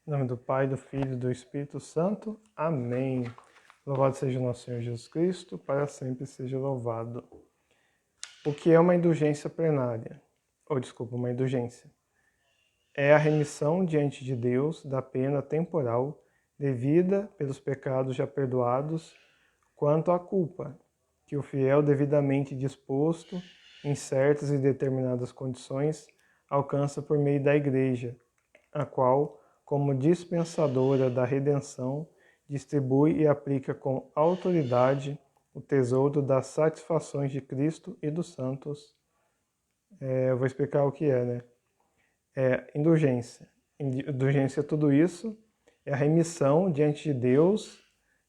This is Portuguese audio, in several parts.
Em nome do Pai, do Filho e do Espírito Santo. Amém. Louvado seja o nosso Senhor Jesus Cristo, para sempre seja louvado. O que é uma indulgência plenária? Uma indulgência. É a remissão diante de Deus da pena temporal devida pelos pecados já perdoados quanto à culpa, que o fiel devidamente disposto, em certas e determinadas condições, alcança por meio da Igreja, a qual, como dispensadora da redenção, distribui e aplica com autoridade o tesouro das satisfações de Cristo e dos santos. Eu vou explicar o que é, né? Indulgência. Indulgência é tudo isso, é a remissão diante de Deus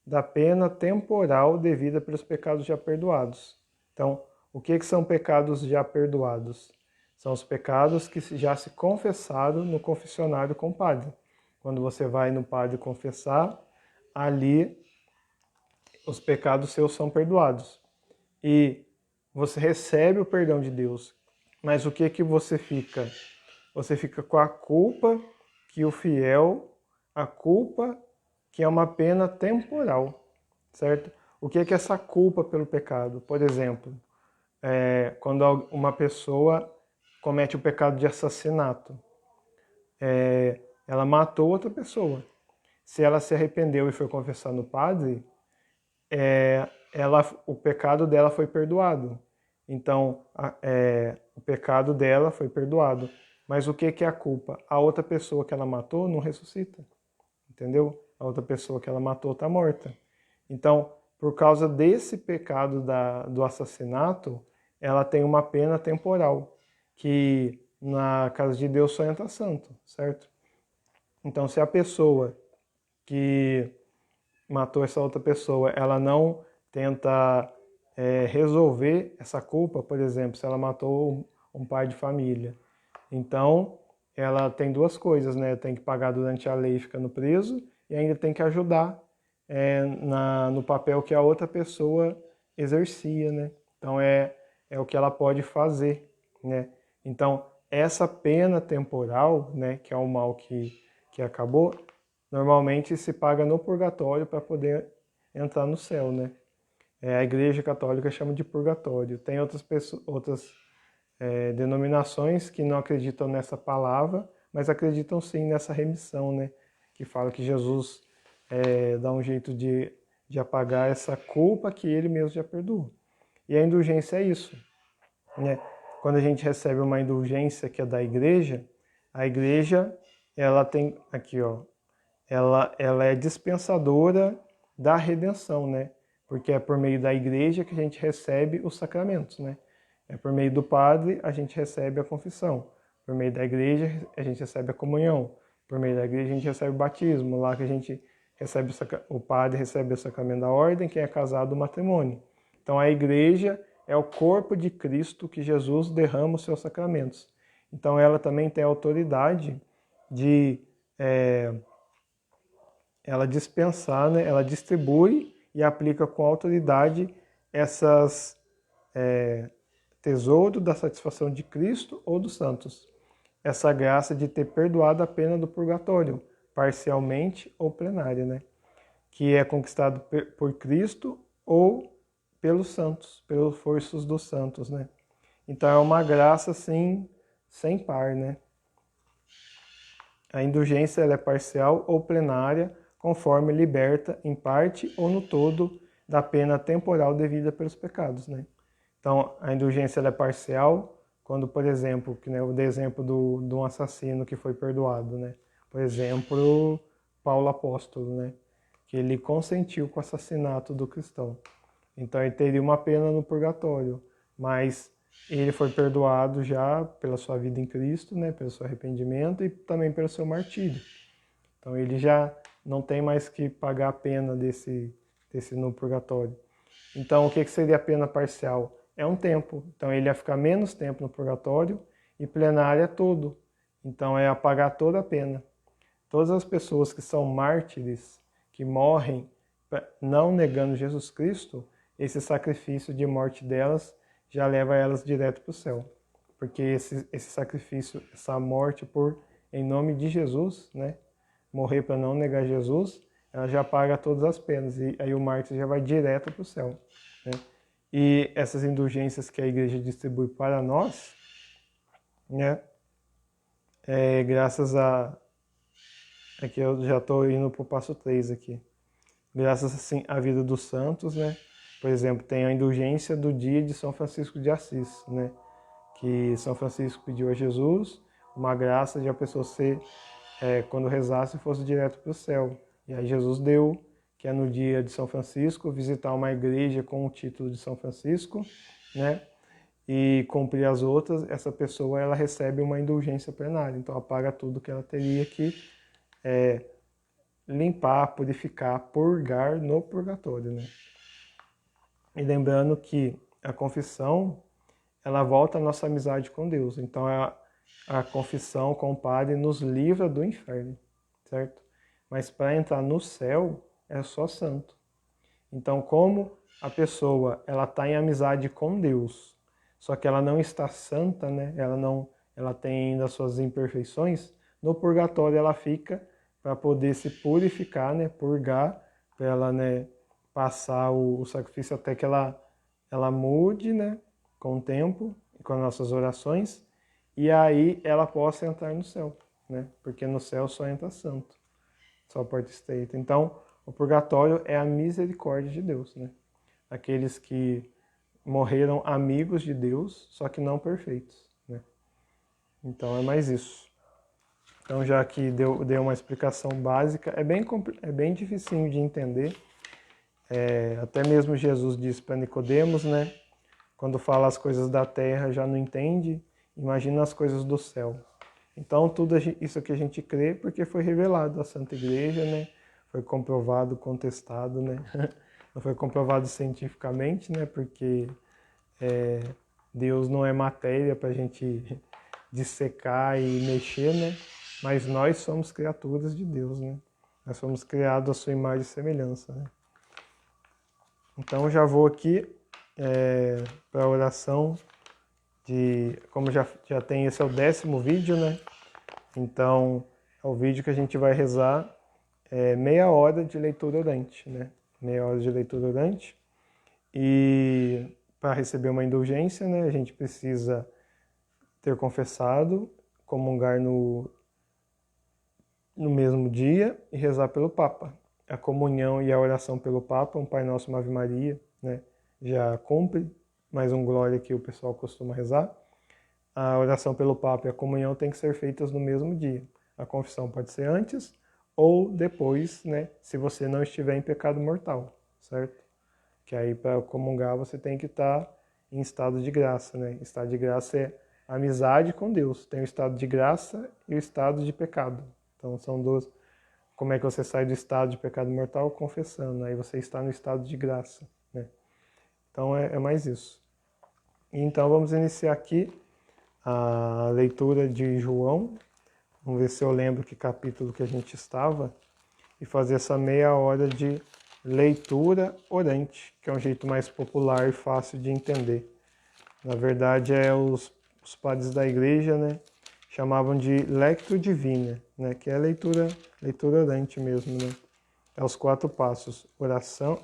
da pena temporal devida pelos pecados já perdoados. Então, o que são pecados já perdoados? São os pecados que já se confessaram no confessionário com o padre. Quando você vai no padre confessar, ali os pecados seus são perdoados. E você recebe o perdão de Deus. Mas o que você fica? Você fica com a culpa que o fiel, a culpa que é uma pena temporal, certo? O que é essa culpa pelo pecado? Por exemplo, quando uma pessoa comete o pecado de assassinato, ela matou outra pessoa. Se ela se arrependeu e foi confessar no padre, o pecado dela foi perdoado. Então, o pecado dela foi perdoado. Mas o que é a culpa? A outra pessoa que ela matou não ressuscita. Entendeu? A outra pessoa que ela matou está morta. Então, por causa desse pecado do assassinato, ela tem uma pena temporal, que na casa de Deus só entra santo, certo? Então, se a pessoa que matou essa outra pessoa, ela não tenta resolver essa culpa, por exemplo, se ela matou um pai de família, então ela tem duas coisas, né? Tem que pagar durante a lei ficando preso e ainda tem que ajudar no papel que a outra pessoa exercia, né? Então é o que ela pode fazer, né? Então essa pena temporal, né, que é o mal que acabou, normalmente se paga no purgatório para poder entrar no céu, né? A Igreja Católica chama de purgatório. Tem outras denominações que não acreditam nessa palavra, mas acreditam sim nessa remissão, né? Que fala que Jesus dá um jeito de apagar essa culpa que ele mesmo já perdoou. E a indulgência é isso, né? Quando a gente recebe uma indulgência que é da igreja, a igreja, ela tem, aqui ó, ela é dispensadora da redenção, né? Porque é por meio da igreja que a gente recebe os sacramentos, né? É por meio do padre a gente recebe a confissão. Por meio da igreja a gente recebe a comunhão. Por meio da igreja a gente recebe o batismo, lá que a gente recebe o padre recebe o sacramento da ordem, quem é casado o matrimônio. Então a igreja é o corpo de Cristo que Jesus derrama os seus sacramentos. Então ela também tem a autoridade de ela dispensar, né? Ela distribui e aplica com autoridade essas tesouro da satisfação de Cristo ou dos santos. Essa graça de ter perdoado a pena do purgatório, parcialmente ou plenária, né? Que é conquistado por Cristo ou pelos santos, pelos forços dos santos, né? Então é uma graça, assim, sem par, né? A indulgência ela é parcial ou plenária, conforme liberta em parte ou no todo da pena temporal devida pelos pecados, né? Então, a indulgência ela é parcial, quando, por exemplo, que, né, o exemplo de um assassino que foi perdoado, né? Por exemplo, Paulo Apóstolo, né? Que ele consentiu com o assassinato do cristão. Então, ele teria uma pena no purgatório, mas ele foi perdoado já pela sua vida em Cristo, né? Pelo seu arrependimento e também pelo seu martírio. Então, ele já não tem mais que pagar a pena desse no purgatório. Então, o que seria a pena parcial? É um tempo. Então, ele ia ficar menos tempo no purgatório e plenária todo. Então, é apagar toda a pena. Todas as pessoas que são mártires, que morrem não negando Jesus Cristo, esse sacrifício de morte delas já leva elas direto para o céu. Porque esse sacrifício, essa morte em nome de Jesus, né, morrer para não negar Jesus, ela já paga todas as penas. E aí o mártir já vai direto para o céu, né? E essas indulgências que a igreja distribui para nós, né? Graças a... Aqui eu já estou indo para o passo 3 aqui. Graças assim à vida dos santos, né? Por exemplo, tem a indulgência do dia de São Francisco de Assis, né? Que São Francisco pediu a Jesus uma graça de a pessoa ser, quando rezasse, fosse direto para o céu. E aí Jesus deu, que é no dia de São Francisco, visitar uma igreja com o título de São Francisco, né? E cumprir as outras, essa pessoa ela recebe uma indulgência plenária. Então apaga tudo que ela teria que limpar, purificar, purgar no purgatório, né? E lembrando que a confissão, ela volta à nossa amizade com Deus. Então a confissão com o Padre nos livra do inferno, certo? Mas para entrar no céu é só santo. Então, como a pessoa ela está em amizade com Deus, só que ela não está santa, né? Ela tem ainda suas imperfeições. No purgatório ela fica para poder se purificar, né? Purgar, para ela, né, passar o sacrifício até que ela mude, né? Com o tempo, com as nossas orações, e aí ela possa entrar no céu, né? Porque no céu só entra santo, só a porta estreita. Então, o purgatório é a misericórdia de Deus, né? Aqueles que morreram amigos de Deus, só que não perfeitos, né? Então é mais isso. Então já que deu uma explicação básica, é bem dificinho de entender. Até mesmo Jesus disse para Nicodemos, né? Quando fala as coisas da terra já não entende, imagina as coisas do céu. Então tudo isso que a gente crê porque foi revelado à Santa Igreja, né? Foi comprovado, contestado, né? Não foi comprovado cientificamente, né? Porque Deus não é matéria para a gente dissecar e mexer, né? Mas nós somos criaturas de Deus, né? Nós somos criados à sua imagem e semelhança, né? Então já vou aqui para a oração como já tem, esse é o 10º vídeo, né? Então é o vídeo que a gente vai rezar meia hora de leitura orante, né? Meia hora de leitura orante. E para receber uma indulgência, né, a gente precisa ter confessado, comungar no mesmo dia e rezar pelo Papa. A comunhão e a oração pelo Papa, um Pai Nosso, uma Ave Maria, né, já cumpre, mais um glória que o pessoal costuma rezar. A oração pelo Papa e a comunhão tem que ser feitas no mesmo dia. A confissão pode ser antes ou depois, né, se você não estiver em pecado mortal, certo? Que aí para comungar você tem que estar em estado de graça, né? Estado de graça é amizade com Deus. Tem o estado de graça e o estado de pecado. Então são duas. Como é que você sai do estado de pecado mortal? Confessando. Aí você está no estado de graça, né? Então é mais isso. Então vamos iniciar aqui a leitura de João. Vamos ver se eu lembro que capítulo que a gente estava. E fazer essa meia hora de leitura orante, que é um jeito mais popular e fácil de entender. Na verdade, os padres da igreja, né, chamavam de lectio divina, né, que é leitura orante mesmo, né? É os 4 passos: oração,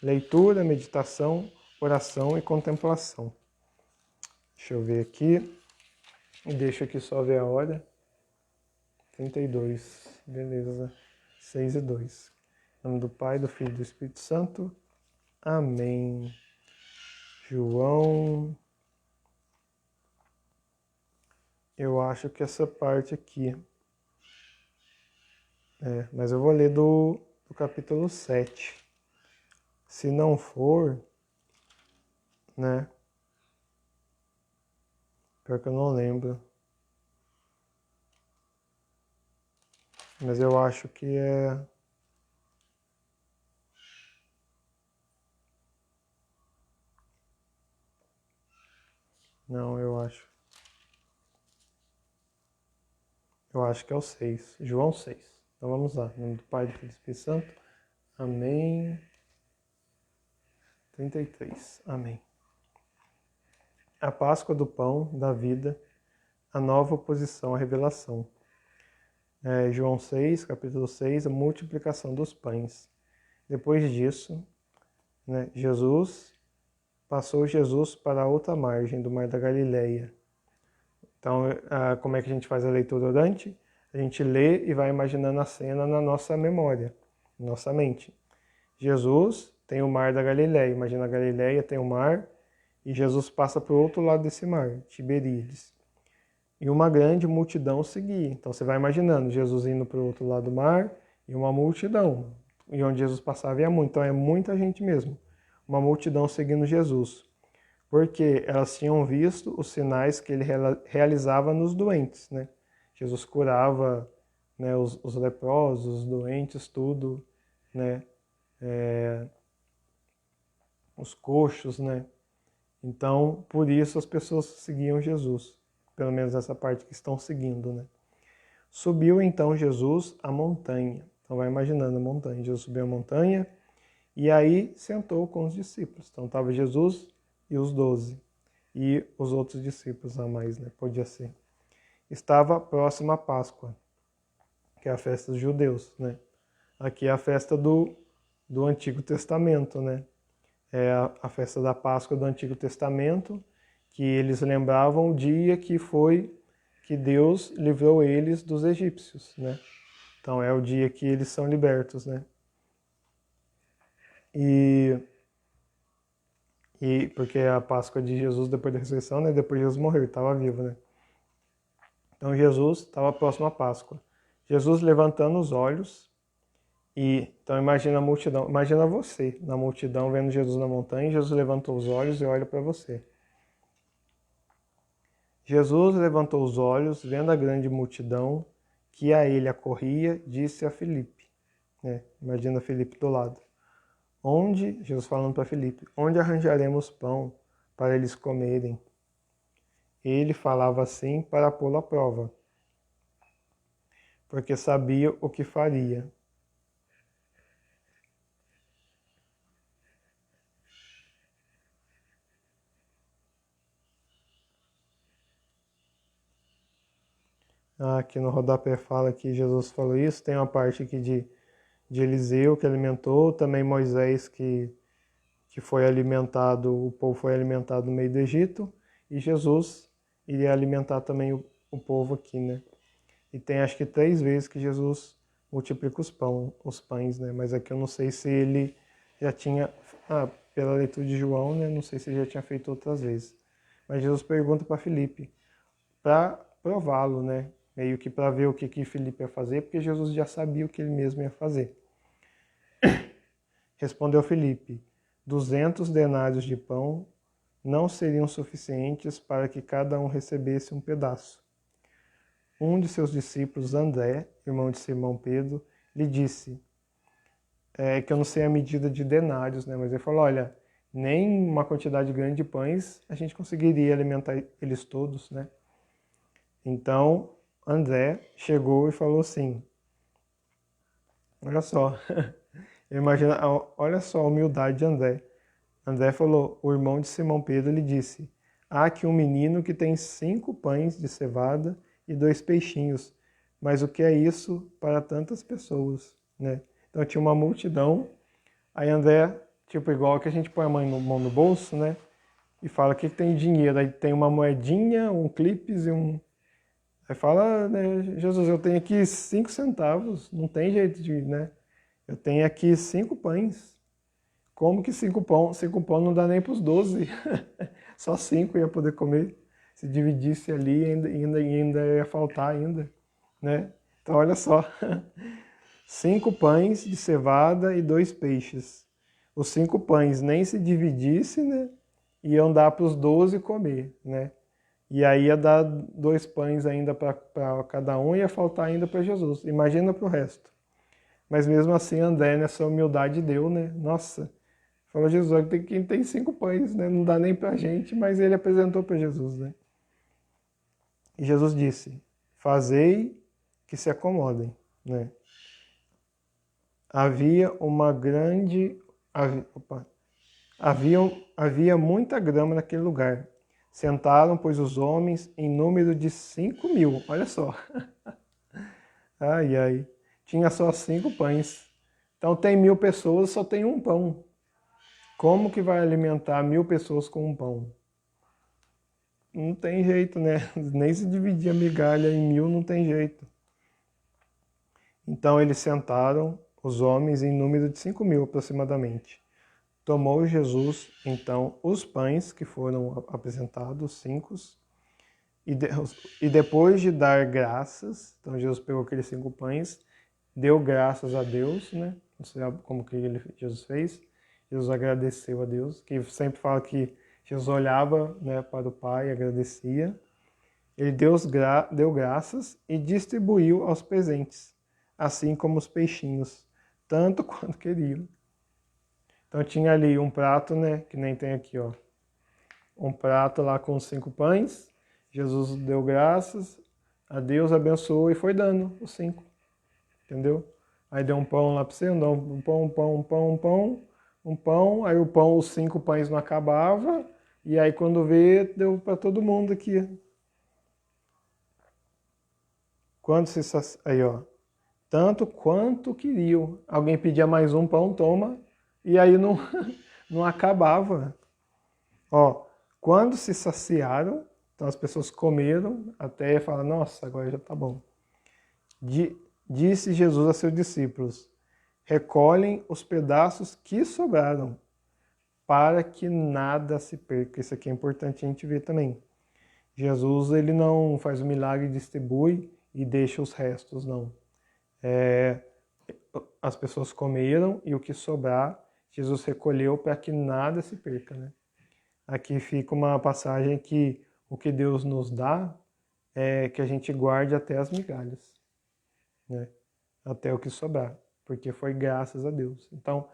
leitura, meditação, oração e contemplação. Deixa eu ver aqui. E deixa aqui só ver a hora. 32. Beleza. 6:02. Em nome do Pai, do Filho e do Espírito Santo. Amém. João. Eu acho que essa parte aqui. Mas eu vou ler do capítulo 7. Se não for, né? Pior que eu não lembro. Mas eu acho que é. Não, eu acho. Eu acho que é o 6. João 6. Então vamos lá. Em nome do Pai, do Filho e do Espírito Santo. Amém. 33. Amém. A Páscoa do Pão da Vida, a nova oposição à revelação. João 6, capítulo 6, a multiplicação dos pães. Depois disso, né, passou Jesus para a outra margem do mar da Galileia. Então, como é que a gente faz a leitura orante? A gente lê e vai imaginando a cena na nossa memória, na nossa mente. Jesus tem o mar da Galileia, imagina a Galileia tem o mar, e Jesus passa para o outro lado desse mar, Tiberíades. E uma grande multidão seguia. Então você vai imaginando Jesus indo para o outro lado do mar e uma multidão. E onde Jesus passava ia muito. Então é muita gente mesmo. Uma multidão seguindo Jesus. Porque elas tinham visto os sinais que ele realizava nos doentes, né? Jesus curava, né, os leprosos, os doentes, tudo, né? Os coxos, né? Então, por isso as pessoas seguiam Jesus. Pelo menos essa parte que estão seguindo, né? Subiu então Jesus a montanha. Então vai imaginando a montanha. Jesus subiu a montanha e aí sentou com os discípulos. Então estava Jesus e os 12. E os outros discípulos a mais, né? Podia ser. Estava próxima a Páscoa, que é a festa dos judeus, né? Aqui é a festa do Antigo Testamento, né? É a festa da Páscoa do Antigo Testamento, que eles lembravam o dia que foi que Deus livrou eles dos egípcios, né? Então é o dia que eles são libertos, né? E porque a Páscoa de Jesus depois da ressurreição, né? Depois de Jesus morreu, estava vivo, né? Então Jesus estava próximo à Páscoa. Jesus levantando os olhos então imagina a multidão, imagina você na multidão vendo Jesus na montanha, Jesus levantou os olhos e olha para você. Jesus levantou os olhos, vendo a grande multidão que a ele acorria, disse a Filipe, né? Imagina Filipe do lado. Jesus falando para Filipe, onde arranjaremos pão para eles comerem? Ele falava assim para pô-lo à prova, porque sabia o que faria. Aqui no rodapé fala que Jesus falou isso, tem uma parte aqui de Eliseu que alimentou, também Moisés que foi alimentado, o povo foi alimentado no meio do Egito, e Jesus iria alimentar também o povo aqui, né? E tem acho que 3 vezes que Jesus multiplica os pães, né? Mas aqui eu não sei se ele já tinha, pela leitura de João, né? Não sei se ele já tinha feito outras vezes. Mas Jesus pergunta para Filipe, para prová-lo, né? Meio que para ver o que Filipe ia fazer, porque Jesus já sabia o que ele mesmo ia fazer. Respondeu Filipe, 200 denários de pão não seriam suficientes para que cada um recebesse um pedaço. Um de seus discípulos, André, irmão de Simão Pedro, lhe disse, que eu não sei a medida de denários, né? Mas ele falou, olha, nem uma quantidade grande de pães a gente conseguiria alimentar eles todos, né? Então, André chegou e falou assim, olha só, imagina, olha só a humildade de André. André falou, o irmão de Simão Pedro lhe disse, há aqui um menino que tem 5 pães de cevada e 2 peixinhos, mas o que é isso para tantas pessoas, né? Então tinha uma multidão, aí André, tipo igual que a gente põe a mão no bolso, né? E fala que tem dinheiro, aí tem uma moedinha, um clipes e um... Aí fala, né, Jesus, eu tenho aqui 5 centavos, não tem jeito de, né? Eu tenho aqui 5 pães. Como que 5 pão? 5 pão não dá nem para os 12. Só 5 ia poder comer. Se dividisse ali, ainda ia faltar ainda, né? Então olha só. 5 pães de cevada e 2 peixes. Os 5 pães nem se dividisse, né? Iam dar para os 12 comer, né? E aí ia dar 2 pães ainda para cada um e ia faltar ainda para Jesus. Imagina para o resto. Mas mesmo assim, André, nessa humildade, deu, né? Nossa, falou Jesus, quem tem 5 pães, né? Não dá nem para a gente, mas ele apresentou para Jesus, né? E Jesus disse, fazei que se acomodem, né? Havia muita grama naquele lugar. Sentaram, pois, os homens em número de 5.000. Olha só. Ai, ai. Tinha só 5 pães. Então tem 1.000 pessoas, só tem um pão. Como que vai alimentar 1.000 pessoas com um pão? Não tem jeito, né? Nem se dividir a migalha em 1.000 não tem jeito. Então eles sentaram os homens em número de 5.000 aproximadamente. Tomou Jesus, então, os pães que foram apresentados, 5, e depois de dar graças, então Jesus pegou aqueles 5 pães, deu graças a Deus, né? Não sei como que Jesus fez. Jesus agradeceu a Deus, que sempre fala que Jesus olhava, né, para o Pai e agradecia. Ele deu graças e distribuiu aos presentes, assim como os peixinhos, tanto quanto queriam. Então tinha ali um prato, né, que nem tem aqui, ó. Um prato lá com 5 pães. Jesus deu graças a Deus, abençoou e foi dando os 5. Entendeu? Aí deu um pão lá para você, um pão. Aí o pão, os 5 pães não acabava. E aí quando vê, deu para todo mundo aqui. Quando se aí, ó, tanto quanto queriam. Alguém pedia mais um pão, toma. E aí não, não acabava. Ó, quando se saciaram, então as pessoas comeram até falar, nossa, agora já tá bom. Disse Jesus a seus discípulos, recolhem os pedaços que sobraram, para que nada se perca. Isso aqui é importante a gente ver também. Jesus, ele não faz o milagre e distribui e deixa os restos, não. As pessoas comeram e o que sobrar, Jesus recolheu para que nada se perca, né? Aqui fica uma passagem que o que Deus nos dá é que a gente guarde até as migalhas, né? Até o que sobrar, porque foi graças a Deus. Então,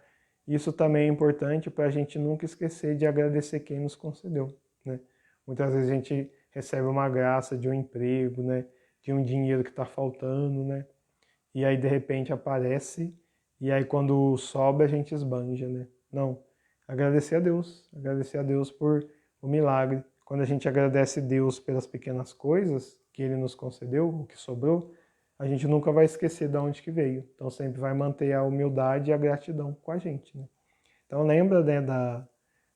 isso também é importante para a gente nunca esquecer de agradecer quem nos concedeu, né? Muitas vezes a gente recebe uma graça de um emprego, né? De um dinheiro que está faltando, né? E aí de repente aparece, e aí quando sobra a gente esbanja, né? Não, agradecer a Deus por o milagre. Quando a gente agradece a Deus pelas pequenas coisas que Ele nos concedeu, o que sobrou, a gente nunca vai esquecer de onde que veio. Então sempre vai manter a humildade e a gratidão com a gente, né? Então lembra, né,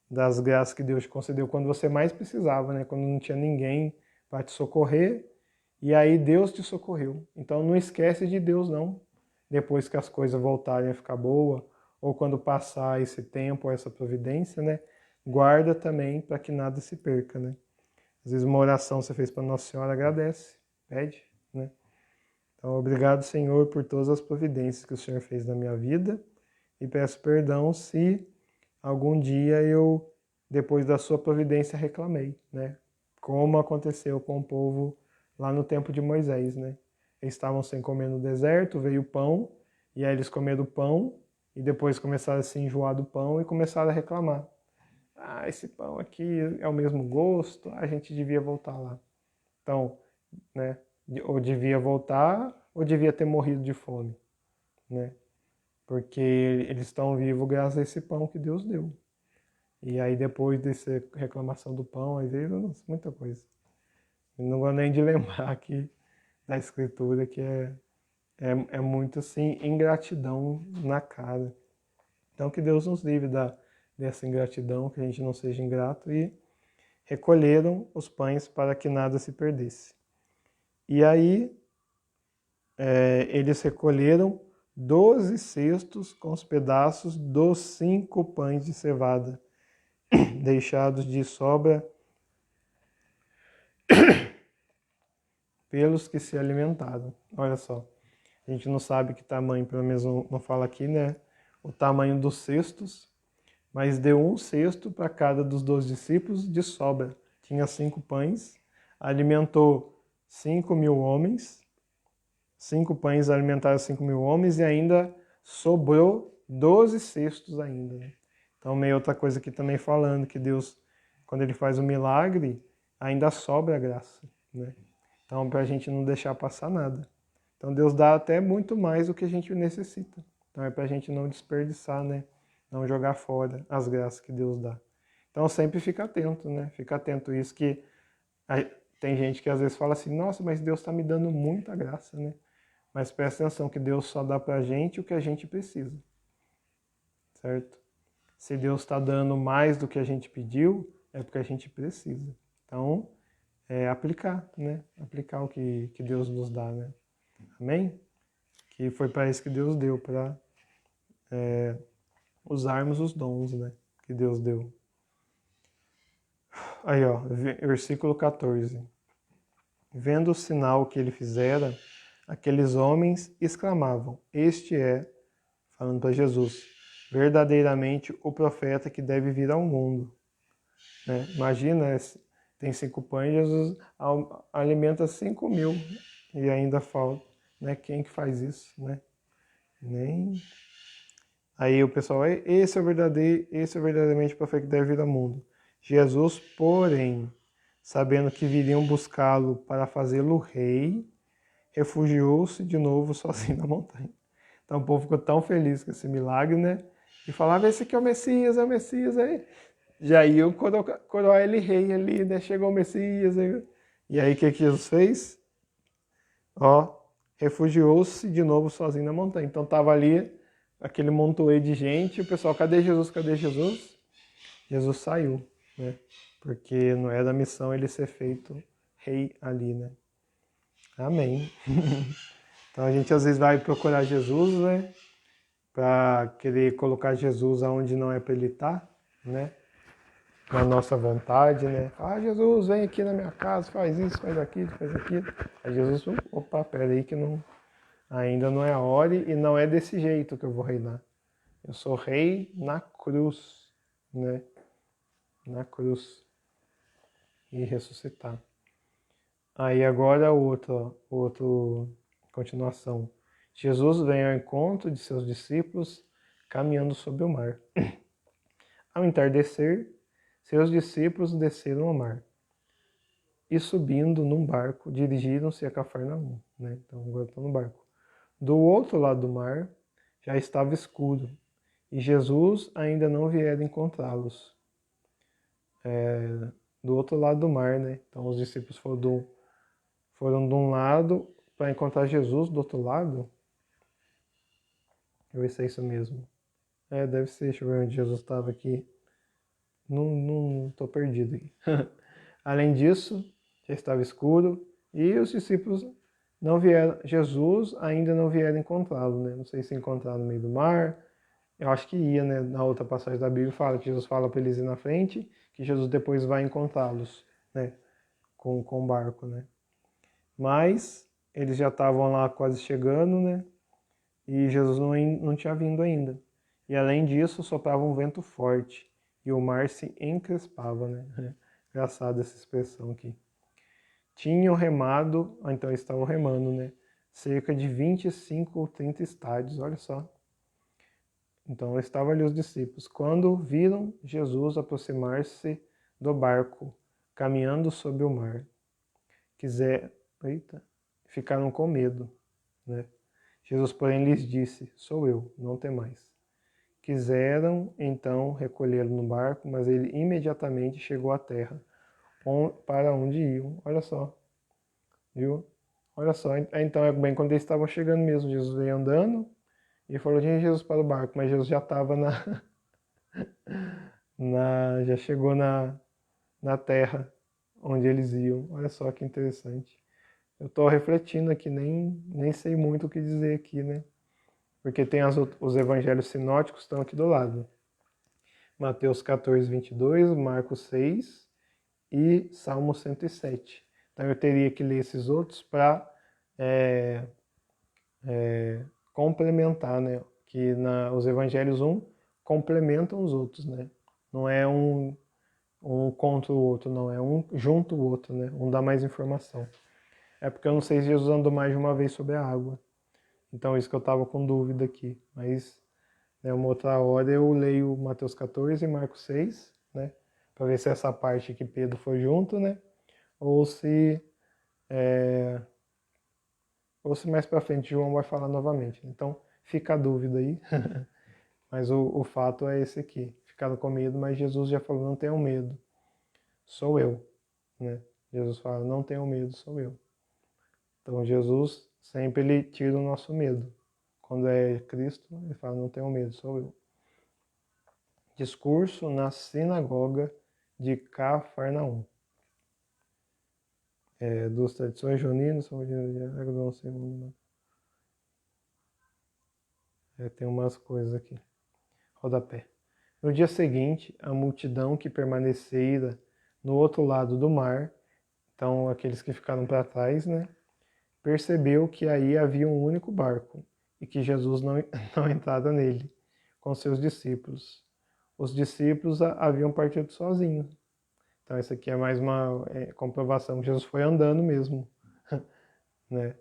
das graças que Deus te concedeu quando você mais precisava, né? Quando não tinha ninguém para te socorrer, e aí Deus te socorreu. Então não esquece de Deus não. Depois que as coisas voltarem a ficar boa, ou quando passar esse tempo, essa providência, né? Guarda também para que nada se perca, né? Às vezes uma oração você fez para Nossa Senhora, agradece, pede, né? Então obrigado, Senhor, por todas as providências que o Senhor fez na minha vida, e peço perdão se algum dia eu, depois da sua providência, reclamei, né? Como aconteceu com o povo lá no tempo de Moisés, né? Eles estavam sem comer no deserto, veio o pão, e aí eles comeram o pão, e depois começaram a se enjoar do pão e começaram a reclamar. Ah, esse pão aqui é o mesmo gosto, a gente devia voltar lá. Então, né? Ou devia voltar, ou devia ter morrido de fome, né? Porque eles estão vivos graças a esse pão que Deus deu. E aí depois dessa reclamação do pão, aí veio muita coisa. Eu não vou nem de lembrar aqui da escritura, que é muito assim, ingratidão na cara. Então que Deus nos livre dessa ingratidão, que a gente não seja ingrato, e recolheram os pães para que nada se perdesse. E aí eles recolheram 12 cestos com os pedaços dos 5 pães de cevada, deixados de sobra pelos que se alimentaram. Olha só, a gente não sabe que tamanho, pelo menos não fala aqui, né? O tamanho dos cestos, mas deu um cesto para cada dos 12 discípulos de sobra. Tinha 5 pães, alimentou 5.000 homens, 5 pães alimentaram 5.000 homens e ainda sobrou 12 cestos ainda, né? Então, meio outra coisa aqui também falando que Deus, quando Ele faz o milagre, ainda sobra a graça, né? Então, para a gente não deixar passar nada. Então, Deus dá até muito mais do que a gente necessita. Então, é para a gente não desperdiçar, né? Não jogar fora as graças que Deus dá. Então, sempre fica atento, né? Fica atento a isso que tem gente que às vezes fala assim, nossa, mas Deus está me dando muita graça, né? Mas presta atenção que Deus só dá pra gente o que a gente precisa, certo? Se Deus está dando mais do que a gente pediu, é porque a gente precisa. Então, aplicar, né? Aplicar o que Deus nos dá, né? Amém? Que foi para isso que Deus deu, para usarmos os dons, né? Que Deus deu. Aí, ó, versículo 14. Vendo o sinal que ele fizera, aqueles homens exclamavam: Este é, falando para Jesus, verdadeiramente o profeta que deve vir ao mundo. Né? Imagina, tem 5 pães, Jesus alimenta 5.000 e ainda falta. Né? Quem que faz isso? Né? Nem. Aí o pessoal, esse é verdadeiramente o profeta que deve vir ao mundo. Jesus, porém, sabendo que viriam buscá-lo para fazê-lo rei, refugiou-se de novo sozinho na montanha. Então o povo ficou tão feliz com esse milagre, né? E falava, esse aqui é o Messias, aí. Já iam coroar ele rei ali, né? Chegou o Messias. Aí. E aí o que Jesus fez? Ó, refugiou-se de novo sozinho na montanha. Então tava ali aquele montoeiro de gente, e o pessoal, cadê Jesus, cadê Jesus? Jesus saiu, né? Porque não era a missão ele ser feito rei ali, né? Amém. Então a gente às vezes vai procurar Jesus, né? Para querer colocar Jesus aonde não é para ele estar, né? Na nossa vontade, né? Ah, Jesus, vem aqui na minha casa, faz isso, faz aquilo, faz aquilo. Aí Jesus, opa, peraí que não, ainda não é a hora e não é desse jeito que eu vou reinar. Eu sou rei na cruz, né? Na cruz. E ressuscitar. Aí agora outro continuação. Jesus vem ao encontro de seus discípulos caminhando sobre o mar. Ao entardecer, seus discípulos desceram ao mar e subindo num barco, dirigiram-se a Cafarnaum. Né? Então agora estão no barco. Do outro lado do mar já estava escuro e Jesus ainda não viera encontrá-los. Do outro lado do mar, né? Então os discípulos foram de um lado para encontrar Jesus do outro lado. Deixa eu ver se é isso mesmo. Deve ser. Deixa eu ver onde Jesus estava aqui. Não tô perdido aqui. Além disso, já estava escuro e os discípulos não vieram. Jesus ainda não vieram encontrá-lo, né? Não sei se encontraram no meio do mar. Eu acho que ia, né? Na outra passagem da Bíblia fala que Jesus fala para eles ir na frente, que Jesus depois vai encontrá-los, né? Com o barco, né? Mas eles já estavam lá quase chegando, né? E Jesus não tinha vindo ainda. E além disso, soprava um vento forte e o mar se encrespava, né? Engraçado essa expressão aqui. Tinham remado, então eles estavam remando, né? Cerca de 25 ou 30 estádios, olha só. Então estavam ali os discípulos. Quando viram Jesus aproximar-se do barco, caminhando sobre o mar, ficaram com medo, né? Jesus, porém, lhes disse, sou eu, não temais. Quiseram, então, recolhê-lo no barco, mas ele imediatamente chegou à terra, para onde iam. Olha só, viu? Olha só, então é bem quando eles estavam chegando mesmo, Jesus veio andando e falou, gente, Jesus para o barco, mas Jesus já estava já chegou na terra onde eles iam. Olha só que interessante. Eu estou refletindo aqui, nem sei muito o que dizer aqui, né? Porque tem os evangelhos sinóticos estão aqui do lado. Mateus 14, 22, Marcos 6 e Salmo 107. Então eu teria que ler esses outros para complementar, né? Que os evangelhos complementam os outros, né? Não é um contra o outro, não. É um junto o outro, né? Um dá mais informação. É porque eu não sei se Jesus andou mais de uma vez sobre a água. Então isso que eu estava com dúvida aqui. Mas uma outra hora eu leio Mateus 14 e Marcos 6, né? Para ver se essa parte que Pedro foi junto, né? Ou se mais para frente João vai falar novamente. Então fica a dúvida aí. Mas o fato é esse aqui. Ficaram com medo, mas Jesus já falou, não tenham medo. Sou eu, né? Jesus fala, não tenham medo, sou eu. Então Jesus sempre ele tira o nosso medo. Quando é Cristo, ele fala, não tenham medo, sou eu. Discurso na sinagoga de Cafarnaum. Dos tradições juninas, tem umas coisas aqui. Rodapé. No dia seguinte, a multidão que permanecera no outro lado do mar, então aqueles que ficaram para trás, né, percebeu que aí havia um único barco e que Jesus não entrara nele com seus discípulos. Os discípulos haviam partido sozinhos. Então isso aqui é mais uma comprovação que Jesus foi andando mesmo, né?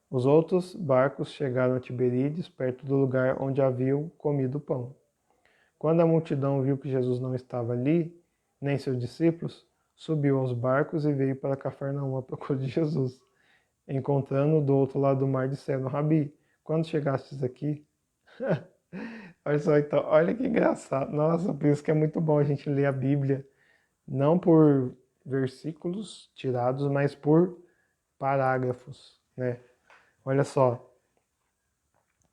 Os outros barcos chegaram a Tiberíades, perto do lugar onde haviam comido o pão. Quando a multidão viu que Jesus não estava ali, nem seus discípulos, subiu aos barcos e veio para Cafarnaum à procura de Jesus. Encontrando-o do outro lado do mar, disseram: Rabi, quando chegastes aqui? Olha só, então, olha que engraçado. Nossa, por isso que é muito bom a gente ler a Bíblia, não por versículos tirados, mas por parágrafos, né? Olha só.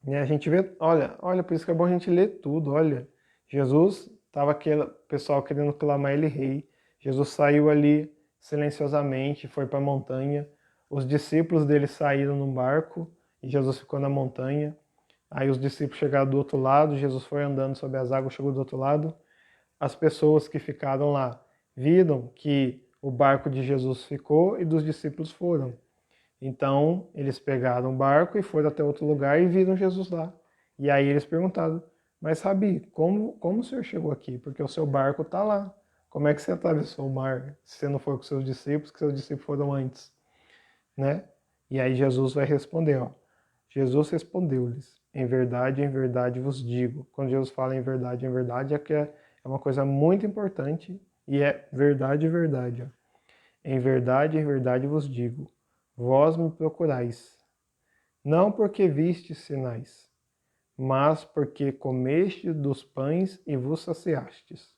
E a gente vê, olha, por isso que é bom a gente ler tudo, olha. Jesus estava aquele pessoal querendo clamar ele rei. Jesus saiu ali silenciosamente, foi para a montanha. Os discípulos dele saíram num barco e Jesus ficou na montanha. Aí os discípulos chegaram do outro lado, Jesus foi andando sobre as águas, chegou do outro lado. As pessoas que ficaram lá viram que o barco de Jesus ficou e dos discípulos foram. Então, eles pegaram o barco e foram até outro lugar e viram Jesus lá. E aí eles perguntaram, mas Rabi, como o senhor chegou aqui? Porque o seu barco está lá. Como é que você atravessou o mar se você não foi com seus discípulos, que seus discípulos foram antes? Né? E aí Jesus vai responder, ó. Jesus respondeu-lhes, em verdade vos digo. Quando Jesus fala em verdade, é que é uma coisa muito importante e é verdade, ó. Em verdade vos digo, vós me procurais, não porque vistes sinais, mas porque comeste dos pães e vos saciastes.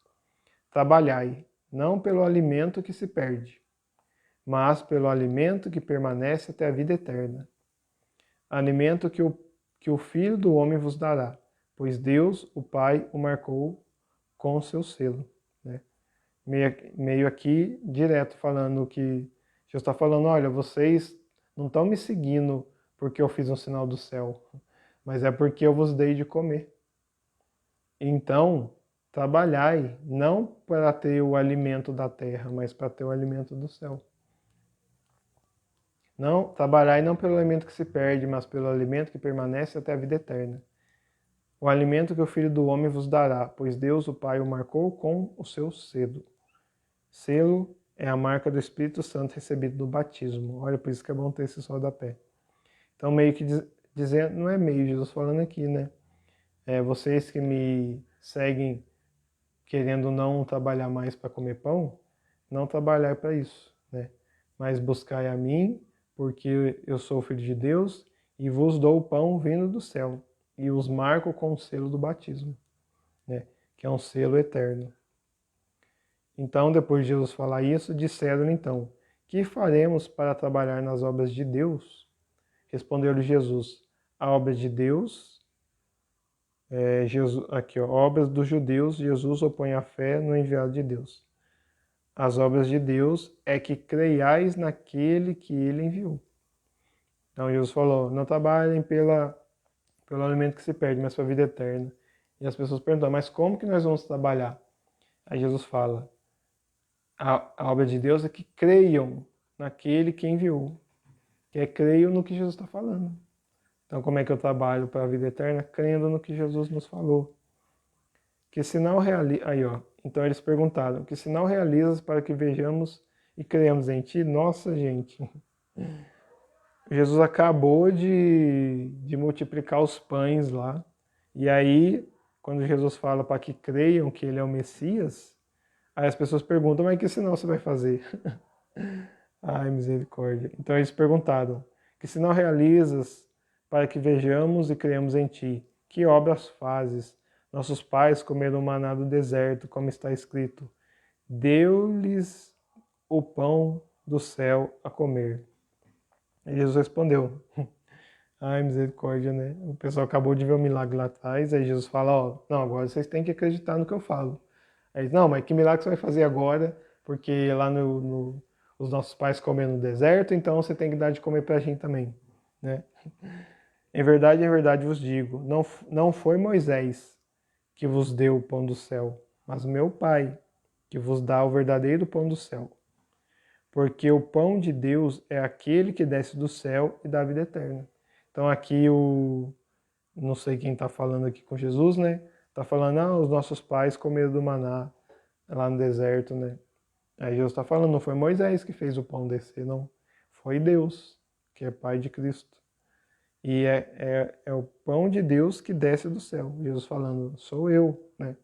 Trabalhai, não pelo alimento que se perde, mas pelo alimento que permanece até a vida eterna. Alimento que o Filho do Homem vos dará, pois Deus, o Pai, o marcou com o seu selo. Né? Meio aqui, direto, falando que Jesus está falando, olha, vocês não estão me seguindo porque eu fiz um sinal do céu, mas é porque eu vos dei de comer. Então, trabalhai, não para ter o alimento da terra, mas para ter o alimento do céu. Não, trabalhai não pelo alimento que se perde, mas pelo alimento que permanece até a vida eterna. O alimento que o Filho do Homem vos dará, pois Deus, o Pai, o marcou com o seu selo. Selo é a marca do Espírito Santo recebido do batismo. Olha, por isso que é bom ter esse rodapé. Então, meio que dizendo, não é meio, Jesus falando aqui, né? Vocês que me seguem querendo não trabalhar mais para comer pão, não trabalhar para isso, né? Mas buscai a mim, porque eu sou filho de Deus, e vos dou o pão vindo do céu, e os marco com o selo do batismo, né? Que é um selo eterno. Então, depois de Jesus falar isso, disseram então, que faremos para trabalhar nas obras de Deus? Respondeu-lhe Jesus, a obra de Deus, aqui, ó, obras dos judeus, Jesus opõe a fé no enviado de Deus. As obras de Deus é que creiais naquele que ele enviou. Então Jesus falou, não trabalhem pelo alimento que se perde, mas pela vida eterna. E as pessoas perguntam, mas como que nós vamos trabalhar? Aí Jesus fala, a obra de Deus é que creiam naquele que enviou. Que é creiam no que Jesus está falando. Então como é que eu trabalho para a vida eterna? Crendo no que Jesus nos falou. Que sinal realiza... Aí, ó. Então eles perguntaram, que sinal realizas para que vejamos e creamos em ti? Nossa, gente. Jesus acabou de multiplicar os pães lá. E aí, quando Jesus fala para que creiam que ele é o Messias, aí as pessoas perguntam, mas que sinal você vai fazer? Ai, misericórdia. Então eles perguntaram, que sinal realizas para que vejamos e creamos em ti? Que obras fazes? Nossos pais comeram maná do deserto, como está escrito. Deu-lhes o pão do céu a comer. E Jesus respondeu, Ai, misericórdia, né? O pessoal acabou de ver o milagre lá atrás, aí Jesus fala, ó, não, agora vocês têm que acreditar no que eu falo. Aí, não, mas que milagre você vai fazer agora? Porque lá os nossos pais comem no deserto, então você tem que dar de comer pra gente também, né? Em verdade vos digo, não foi Moisés que vos deu o pão do céu, mas meu Pai que vos dá o verdadeiro pão do céu. Porque o pão de Deus é aquele que desce do céu e dá vida eterna. Então aqui não sei quem está falando aqui com Jesus, né? Está falando, os nossos pais comeram do maná lá no deserto, né? Aí Jesus está falando, não foi Moisés que fez o pão descer, não. Foi Deus, que é Pai de Cristo. E é o pão de Deus que desce do céu. Jesus falando, sou eu, né?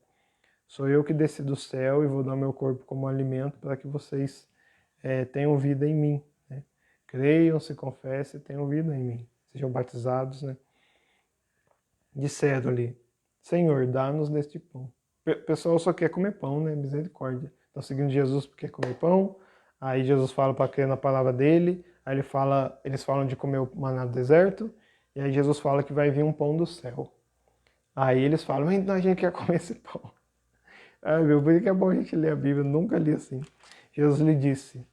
Sou eu que desci do céu e vou dar meu corpo como alimento para que vocês tenham vida em mim. Né? Creiam, se confessem, tenham vida em mim. Sejam batizados, né? Disseram ali, Senhor, dá-nos deste pão. O pessoal só quer comer pão, né? Misericórdia. Estão seguindo Jesus porque quer comer pão. Aí Jesus fala para crer na palavra dele. Aí eles falam de comer o maná do deserto. E aí Jesus fala que vai vir um pão do céu. Aí eles falam, então a gente quer comer esse pão. Ai, meu, por que é bom a gente ler a Bíblia? Eu nunca li assim. Jesus lhe disse,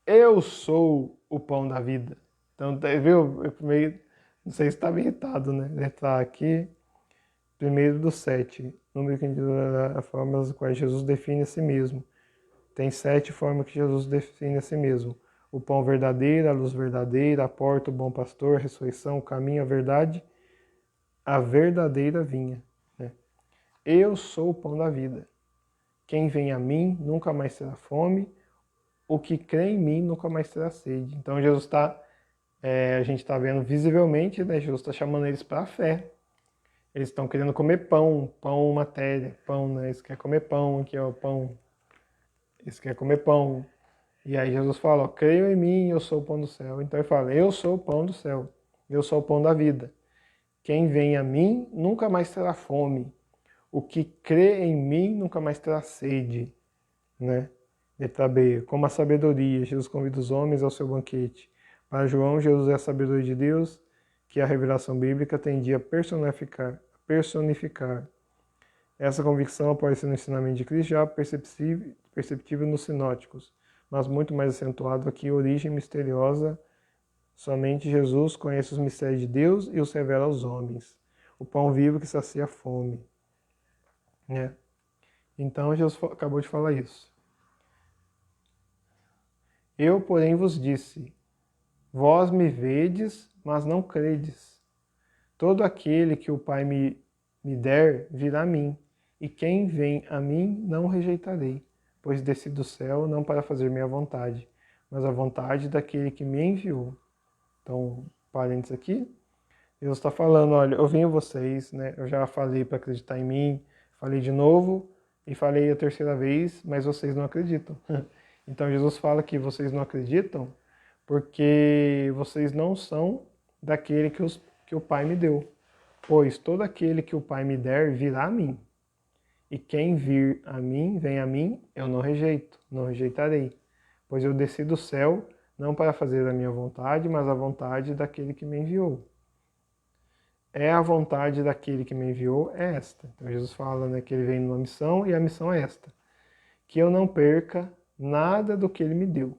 eu sou o pão da vida. Então, viu? Eu meio, não sei se estava irritado, né? Ele está aqui, primeiro do 7, número que a forma das quais Jesus define a si mesmo. Tem 7 formas que Jesus define a si mesmo. O pão verdadeiro, a luz verdadeira, a porta, o bom pastor, a ressurreição, o caminho, a verdade, a verdadeira vinha. Né? Eu sou o pão da vida. Quem vem a mim nunca mais terá fome, o que crê em mim nunca mais terá sede. Então Jesus está, a gente está vendo visivelmente, né? Jesus está chamando eles para a fé. Eles estão querendo comer pão, pão matéria, pão, né? Eles querem comer pão, aqui ó, pão. Eles querem comer pão. E aí Jesus fala, ó, creiam em mim, eu sou o pão do céu. Então ele fala, eu sou o pão do céu, eu sou o pão da vida. Quem vem a mim nunca mais terá fome. O que crê em mim nunca mais terá sede, né? Letra B. Como a sabedoria, Jesus convida os homens ao seu banquete. Para João, Jesus é a sabedoria de Deus, que a revelação bíblica tendia a personificar. Essa convicção aparece no ensinamento de Cristo já perceptível nos sinóticos, mas muito mais acentuado aqui, origem misteriosa. Somente Jesus conhece os mistérios de Deus e os revela aos homens. O pão vivo que sacia a fome. Né? Então Jesus acabou de falar isso. Eu, porém, vos disse, vós me vedes, mas não credes. Todo aquele que o Pai me der, virá a mim, e quem vem a mim não rejeitarei, pois desci do céu não para fazer minha vontade, mas a vontade daquele que me enviou. Então, parênteses aqui, Deus está falando, olha, eu vim a vocês, né? Eu já falei para acreditar em mim, falei de novo, e falei a terceira vez, mas vocês não acreditam. Então Jesus fala que vocês não acreditam porque vocês não são daquele que o Pai me deu. Pois todo aquele que o Pai me der virá a mim. E quem vir a mim, vem a mim, eu não rejeito, não rejeitarei. Pois eu desci do céu não para fazer a minha vontade, mas a vontade daquele que me enviou. É a vontade daquele que me enviou, é esta. Então Jesus fala, né, que ele vem numa missão e a missão é esta. Que eu não perca nada do que ele me deu,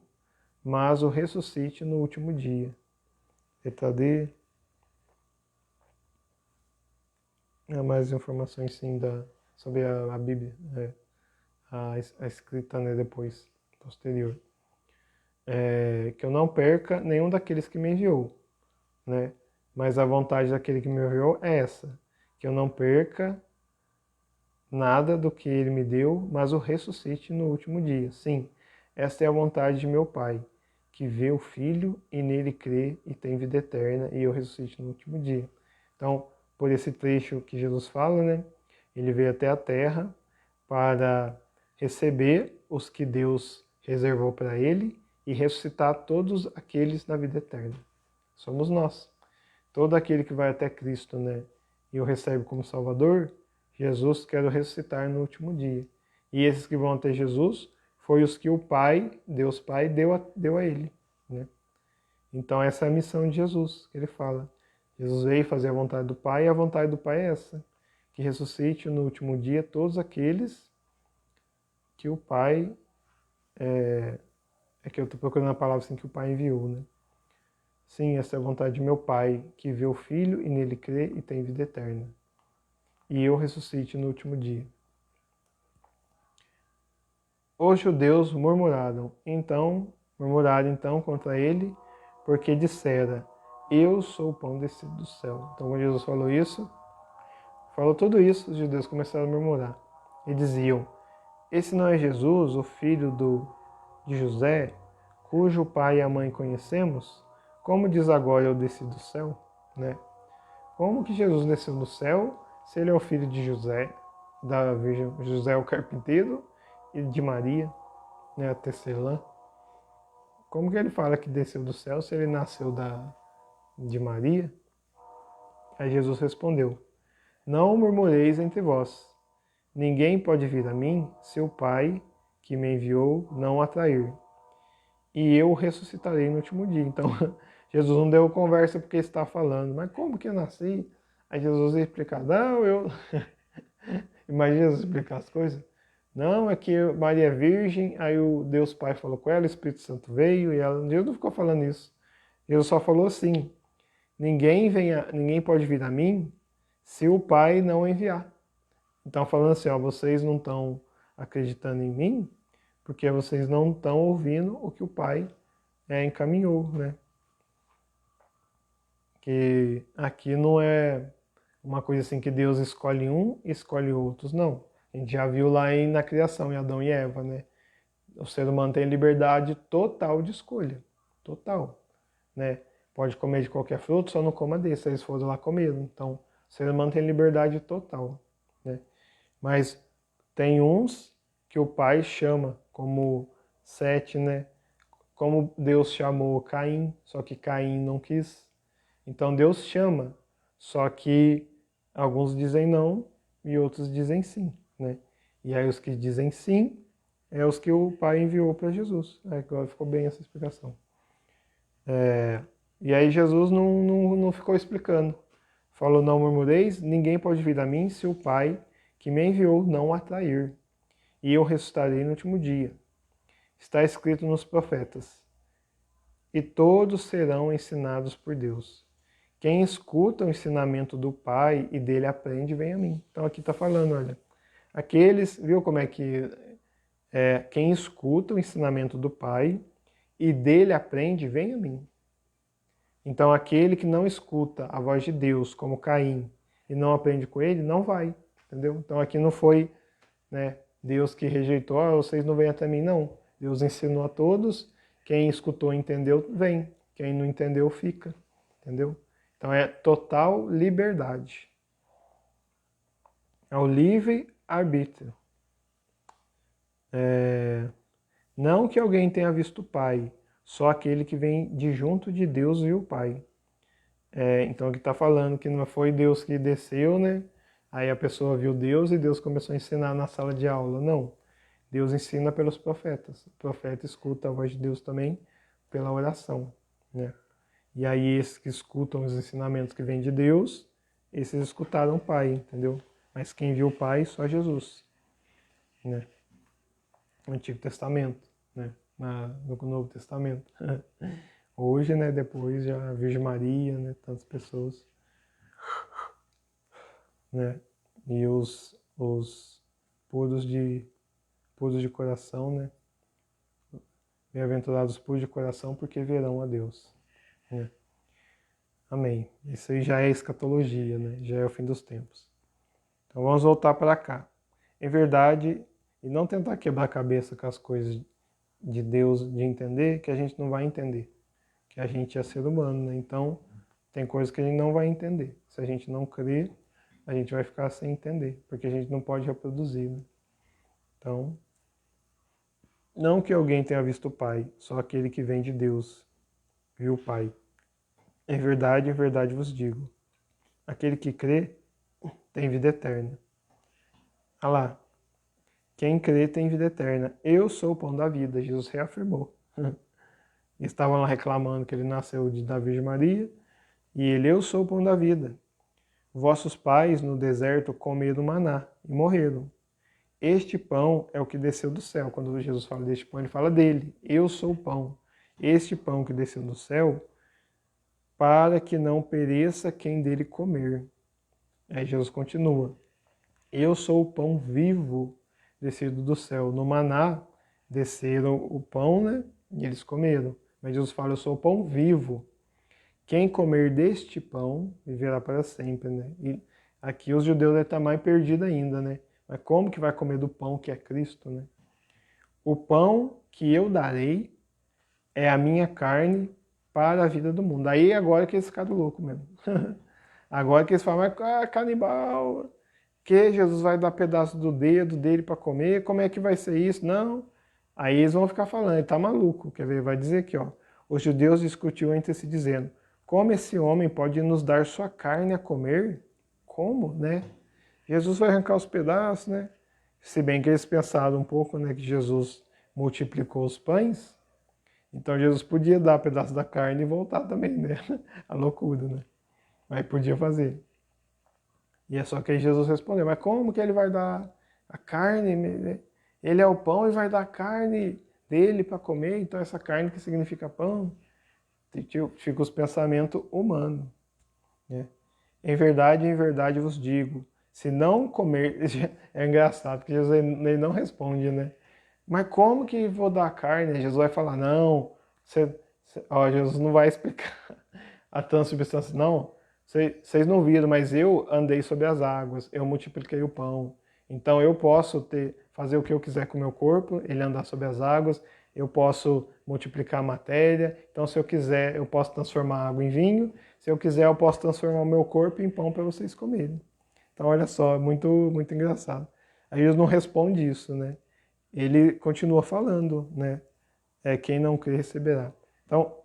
mas o ressuscite no último dia. Letra D. Mais informações sim sobre a Bíblia, a escrita, né, depois, posterior. Que eu não perca nenhum daqueles que me enviou, né? Mas a vontade daquele que me enviou é essa, que eu não perca nada do que ele me deu, mas o ressuscite no último dia. Sim, esta é a vontade de meu Pai, que vê o Filho e nele crê e tem vida eterna, e eu ressuscite no último dia. Então, por esse trecho que Jesus fala, né? Ele veio até a terra para receber os que Deus reservou para ele e ressuscitar todos aqueles na vida eterna. Somos nós. Todo aquele que vai até Cristo, né, e o recebe como Salvador, Jesus quer o ressuscitar no último dia. E esses que vão até Jesus, foi os que o Pai, Deus Pai, deu a ele. Né? Então essa é a missão de Jesus, que ele fala. Jesus veio fazer a vontade do Pai, e a vontade do Pai é essa, que ressuscite no último dia todos aqueles que o Pai, é que eu estou procurando a palavra assim, que o Pai enviou, né? Sim, essa é a vontade de meu Pai, que vê o Filho e nele crê e tem vida eterna. E eu ressuscite no último dia. Os judeus murmuraram então contra ele, porque dissera, eu sou o pão descido do céu. Então quando Jesus falou tudo isso, os judeus começaram a murmurar. E diziam, esse não é Jesus, o filho de José, cujo pai e a mãe conhecemos? Como diz agora, eu desci do céu? Né? Como que Jesus desceu do céu, se ele é o filho de José, da Virgem José o carpinteiro, e de Maria, né, a tecelã? Como que ele fala que desceu do céu, se ele nasceu de Maria? Aí Jesus respondeu, não murmureis entre vós. Ninguém pode vir a mim se o Pai que me enviou não o atrair. E eu ressuscitarei no último dia. Então, Jesus não deu conversa porque está falando. Mas como que eu nasci? Aí Jesus ia explicar. Não, eu... Imagina Jesus explicar as coisas. Não, é que Maria é virgem, aí o Deus Pai falou com ela, o Espírito Santo veio, e ela... Jesus não ficou falando isso. Jesus só falou assim, ninguém pode vir a mim se o Pai não enviar. Então, falando assim, ó, vocês não estão acreditando em mim, porque vocês não estão ouvindo o que o Pai encaminhou, né? Que aqui não é uma coisa assim que Deus escolhe um e escolhe outros, não. A gente já viu lá na criação, em Adão e Eva, né? O ser humano tem liberdade total de escolha, total, né? Pode comer de qualquer fruto, só não coma desse, eles foram lá comeram. Então, o ser humano tem liberdade total, né? Mas tem uns que o pai chama, como Sete, né? Como Deus chamou Caim, só que Caim não quis. Então Deus chama, só que alguns dizem não e outros dizem sim, né? E aí os que dizem sim é os que o pai enviou para Jesus. Agora ficou bem essa explicação. E aí Jesus não ficou explicando. Falou, não murmureis, ninguém pode vir a mim se o Pai que me enviou não o atrair. E eu ressuscitarei no último dia. Está escrito nos profetas. E todos serão ensinados por Deus. Quem escuta o ensinamento do Pai e dele aprende, vem a mim. Então aqui está falando, olha. Aqueles, viu como é que quem escuta o ensinamento do Pai e dele aprende, vem a mim. Então aquele que não escuta a voz de Deus, como Caim, e não aprende com ele, não vai, entendeu? Então aqui não foi, né, Deus que rejeitou, vocês não vêm até mim, não. Deus ensinou a todos, quem escutou e entendeu, vem. Quem não entendeu, fica, entendeu? Então é total liberdade. É o livre-arbítrio. Não que alguém tenha visto o Pai, só aquele que vem de junto de Deus viu o Pai. Então aqui está falando que não foi Deus que desceu, né? Aí a pessoa viu Deus e Deus começou a ensinar na sala de aula. Não. Deus ensina pelos profetas. O profeta escuta a voz de Deus também pela oração, né? E aí esses que escutam os ensinamentos que vêm de Deus, esses escutaram o Pai, entendeu? Mas quem viu o Pai, só Jesus, né? No Antigo Testamento, né? No Novo Testamento. Hoje, né, depois já a Virgem Maria, né, tantas pessoas, né, e os puros de coração, né, bem-aventurados puros de coração, porque verão a Deus, né. Amém. Isso aí já é escatologia, né, já é o fim dos tempos. Então vamos voltar para cá. Em verdade, e não tentar quebrar a cabeça com as coisas de Deus, de entender, que a gente não vai entender. Que a gente é ser humano, né? Então, tem coisas que a gente não vai entender. Se a gente não crer, a gente vai ficar sem entender, porque a gente não pode reproduzir, né? Então, não que alguém tenha visto o Pai, só aquele que vem de Deus viu o Pai. Em verdade vos digo, aquele que crê tem vida eterna. Olha lá, quem crê tem vida eterna. Eu sou o pão da vida, Jesus reafirmou. Estavam lá reclamando que ele nasceu da Virgem Maria, E ele, eu sou o pão da vida. Vossos pais no deserto comeram maná e morreram. Este pão é o que desceu do céu. Quando Jesus fala deste pão, ele fala dele. Eu sou o pão. Este pão que desceu do céu, para que não pereça quem dele comer. Aí Jesus continua. Eu sou o pão vivo descido do céu. No maná desceram o pão, né? E eles comeram. Mas Jesus fala, eu sou o pão vivo. Quem comer deste pão viverá para sempre, né? E aqui os judeus devem estar mais perdidos ainda, né? Mas como que vai comer do pão que é Cristo, né? O pão que eu darei é a minha carne para a vida do mundo. Aí agora que eles ficaram loucos mesmo. Agora que eles falam, canibal, que Jesus vai dar pedaço do dedo dele para comer, como é que vai ser isso? Não. Aí eles vão ficar falando, ele tá maluco, quer ver? Vai dizer aqui, ó. Os judeus discutiam entre si dizendo, como esse homem pode nos dar sua carne a comer? Como, né? Jesus vai arrancar os pedaços, né? Se bem que eles pensaram um pouco, né, que Jesus multiplicou os pães, então Jesus podia dar pedaço da carne e voltar também, né? A loucura, né? Mas podia fazer. E é só que aí Jesus respondeu, mas como que ele vai dar a carne? Ele é o pão e vai dar a carne dele para comer, então essa carne que significa pão, fica os pensamentos humanos. Né? Em verdade vos digo, se não comer... É engraçado, porque Jesus ele não responde, né? Mas como que vou dar a carne? Jesus vai falar, não, Jesus não vai explicar a transubstância, não. Vocês não viram, mas eu andei sobre as águas, eu multipliquei o pão. Então eu posso fazer o que eu quiser com o meu corpo, ele andar sobre as águas, eu posso multiplicar a matéria. Então se eu quiser, eu posso transformar a água em vinho. Se eu quiser, eu posso transformar o meu corpo em pão para vocês comerem. Então olha só, é muito, muito engraçado. Aí Jesus não responde isso, né? Ele continua falando, né? Quem não crê receberá. Então,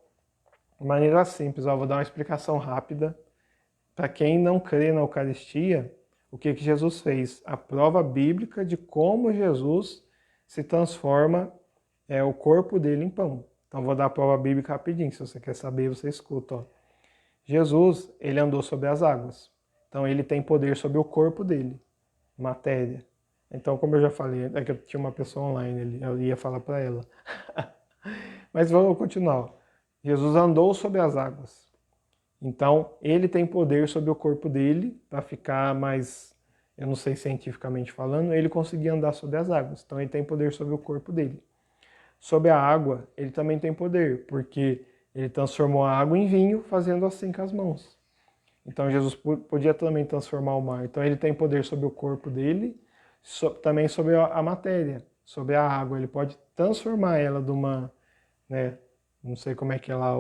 de maneira simples, vou dar uma explicação rápida. Para quem não crê na Eucaristia, o que Jesus fez? A prova bíblica de como Jesus se transforma o corpo dele em pão. Então vou dar a prova bíblica rapidinho, se você quer saber, você escuta. Ó. Jesus, ele andou sobre as águas. Então ele tem poder sobre o corpo dele, matéria. Então, como eu já falei, é que eu tinha uma pessoa online, eu ia falar para ela. Mas vamos continuar. Jesus andou sobre as águas. Então, ele tem poder sobre o corpo dele, para ficar mais, eu não sei cientificamente falando, ele conseguia andar sobre as águas. Então, ele tem poder sobre o corpo dele. Sobre a água, ele também tem poder, porque ele transformou a água em vinho, fazendo assim com as mãos. Então, Jesus podia também transformar o mar. Então, ele tem poder sobre o corpo dele, também sobre a matéria, sobre a água. Ele pode transformar ela de uma, né, não sei como é que é lá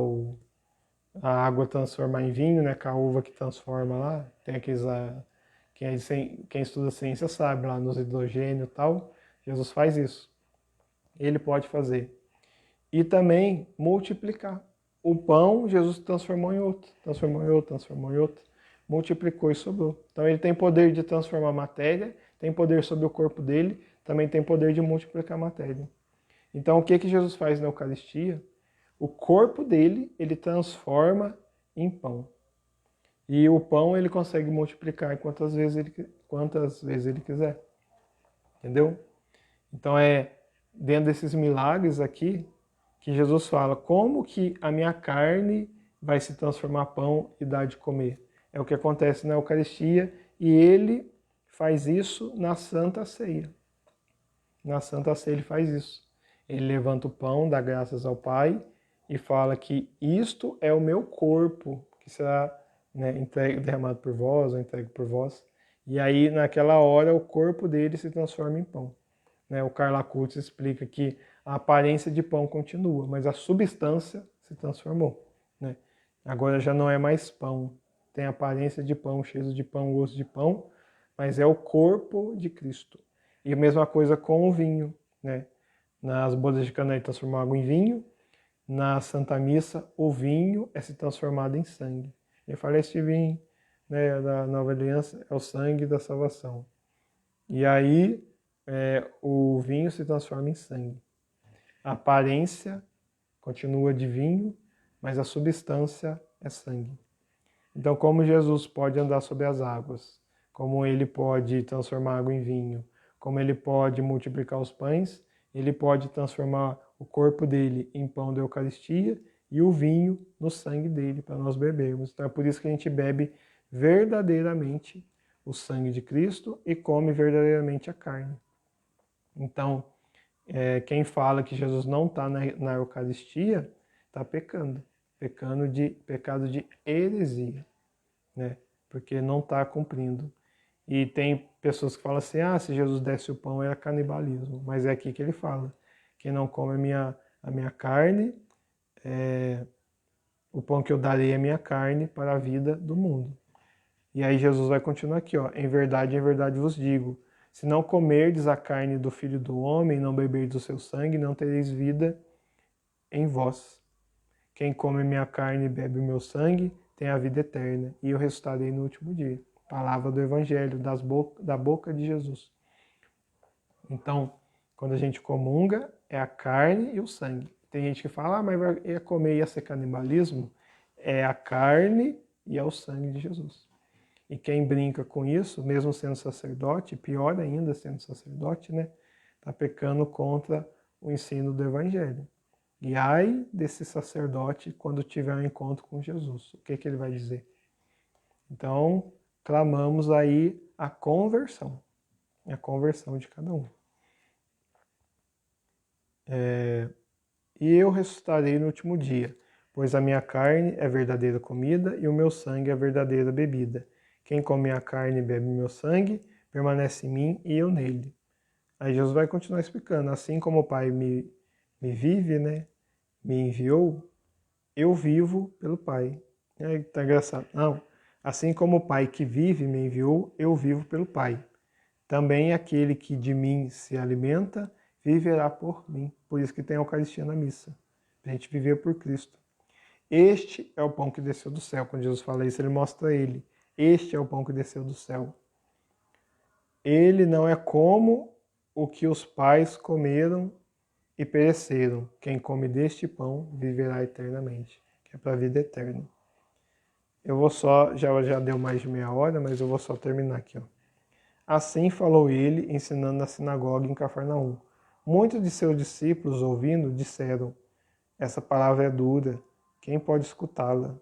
a água transformar em vinho, né? Com a uva que transforma lá. Tem aqueles. Quem estuda ciência sabe, lá nos hidrogênio e tal. Jesus faz isso. Ele pode fazer. E também multiplicar. O pão, Jesus transformou em outro, transformou em outro, transformou em outro. Multiplicou e sobrou. Então ele tem poder de transformar matéria, tem poder sobre o corpo dele, também tem poder de multiplicar matéria. Então o que Jesus faz na Eucaristia? O corpo dele, ele transforma em pão. E o pão ele consegue multiplicar quantas vezes ele quiser. Entendeu? Então dentro desses milagres aqui que Jesus fala como que a minha carne vai se transformar em pão e dar de comer. É o que acontece na Eucaristia e ele faz isso na Santa Ceia. Na Santa Ceia ele faz isso. Ele levanta o pão, dá graças ao Pai e fala que isto é o meu corpo, que será, né, derramado por vós, ou entregue por vós. E aí, naquela hora, o corpo dele se transforma em pão. Né? O Carla Acutis explica que a aparência de pão continua, mas a substância se transformou. Né? Agora já não é mais pão. Tem aparência de pão, cheiro de pão, gosto de pão, mas é o corpo de Cristo. E a mesma coisa com o vinho. Né? Nas bodas de Cana ele transformou água em vinho, na Santa Missa, o vinho é se transformado em sangue. Ele fala, este vinho, né, da Nova Aliança é o sangue da salvação. E aí o vinho se transforma em sangue. A aparência continua de vinho, mas a substância é sangue. Então, como Jesus pode andar sobre as águas, como ele pode transformar água em vinho, como ele pode multiplicar os pães, ele pode transformar o corpo dele em pão da Eucaristia e o vinho no sangue dele, para nós bebermos. Então é por isso que a gente bebe verdadeiramente o sangue de Cristo e come verdadeiramente a carne. Então, quem fala que Jesus não está na Eucaristia, está pecando. Pecado de heresia, né? Porque não está cumprindo. E tem pessoas que falam assim, se Jesus desse o pão era canibalismo. Mas é aqui que ele fala, quem não come a minha carne, o pão que eu darei é a minha carne para a vida do mundo. E aí Jesus vai continuar aqui, ó, em verdade vos digo, se não comerdes a carne do Filho do Homem, não beberdes o seu sangue, não tereis vida em vós. Quem come a minha carne e bebe o meu sangue, tem a vida eterna, e eu ressuscitarei no último dia. Palavra do Evangelho, da boca de Jesus. Então, quando a gente comunga, é a carne e o sangue. Tem gente que fala, mas ia comer, ia ser canibalismo. É a carne e é o sangue de Jesus. E quem brinca com isso, mesmo sendo sacerdote, pior ainda sendo sacerdote, né? Está pecando contra o ensino do Evangelho. E ai desse sacerdote quando tiver um encontro com Jesus. O que ele vai dizer? Então, clamamos aí a conversão de cada um. E eu ressuscitarei no último dia, pois a minha carne é verdadeira comida e o meu sangue é verdadeira bebida. Quem come a carne e bebe meu sangue, permanece em mim e eu nele. Aí Jesus vai continuar explicando, assim como o Pai me vive, né, me enviou, eu vivo pelo Pai. Aí tá engraçado. Não, assim como o Pai que vive me enviou, eu vivo pelo Pai. Também aquele que de mim se alimenta, viverá por mim. Por isso que tem a Eucaristia na missa. A gente viver por Cristo. Este é o pão que desceu do céu. Quando Jesus fala isso, ele mostra ele. Este é o pão que desceu do céu. Ele não é como o que os pais comeram e pereceram. Quem come deste pão viverá eternamente, que é para a vida eterna. Eu vou só, já deu mais de meia hora, mas eu vou só terminar aqui, ó. Assim falou ele, ensinando na sinagoga em Cafarnaum. Muitos de seus discípulos, ouvindo, disseram, essa palavra é dura, quem pode escutá-la?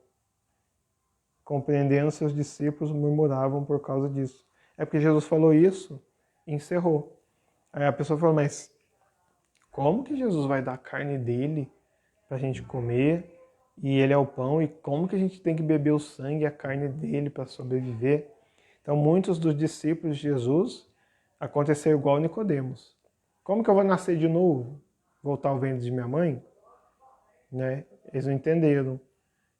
Compreendendo, seus discípulos murmuravam por causa disso. É porque Jesus falou isso e encerrou. Aí a pessoa falou, mas como que Jesus vai dar a carne dele para a gente comer? E ele é o pão, e como que a gente tem que beber o sangue e a carne dele para sobreviver? Então, muitos dos discípulos de Jesus aconteceu igual Nicodemos. Como que eu vou nascer de novo? Voltar ao ventre de minha mãe? Né? Eles não entenderam.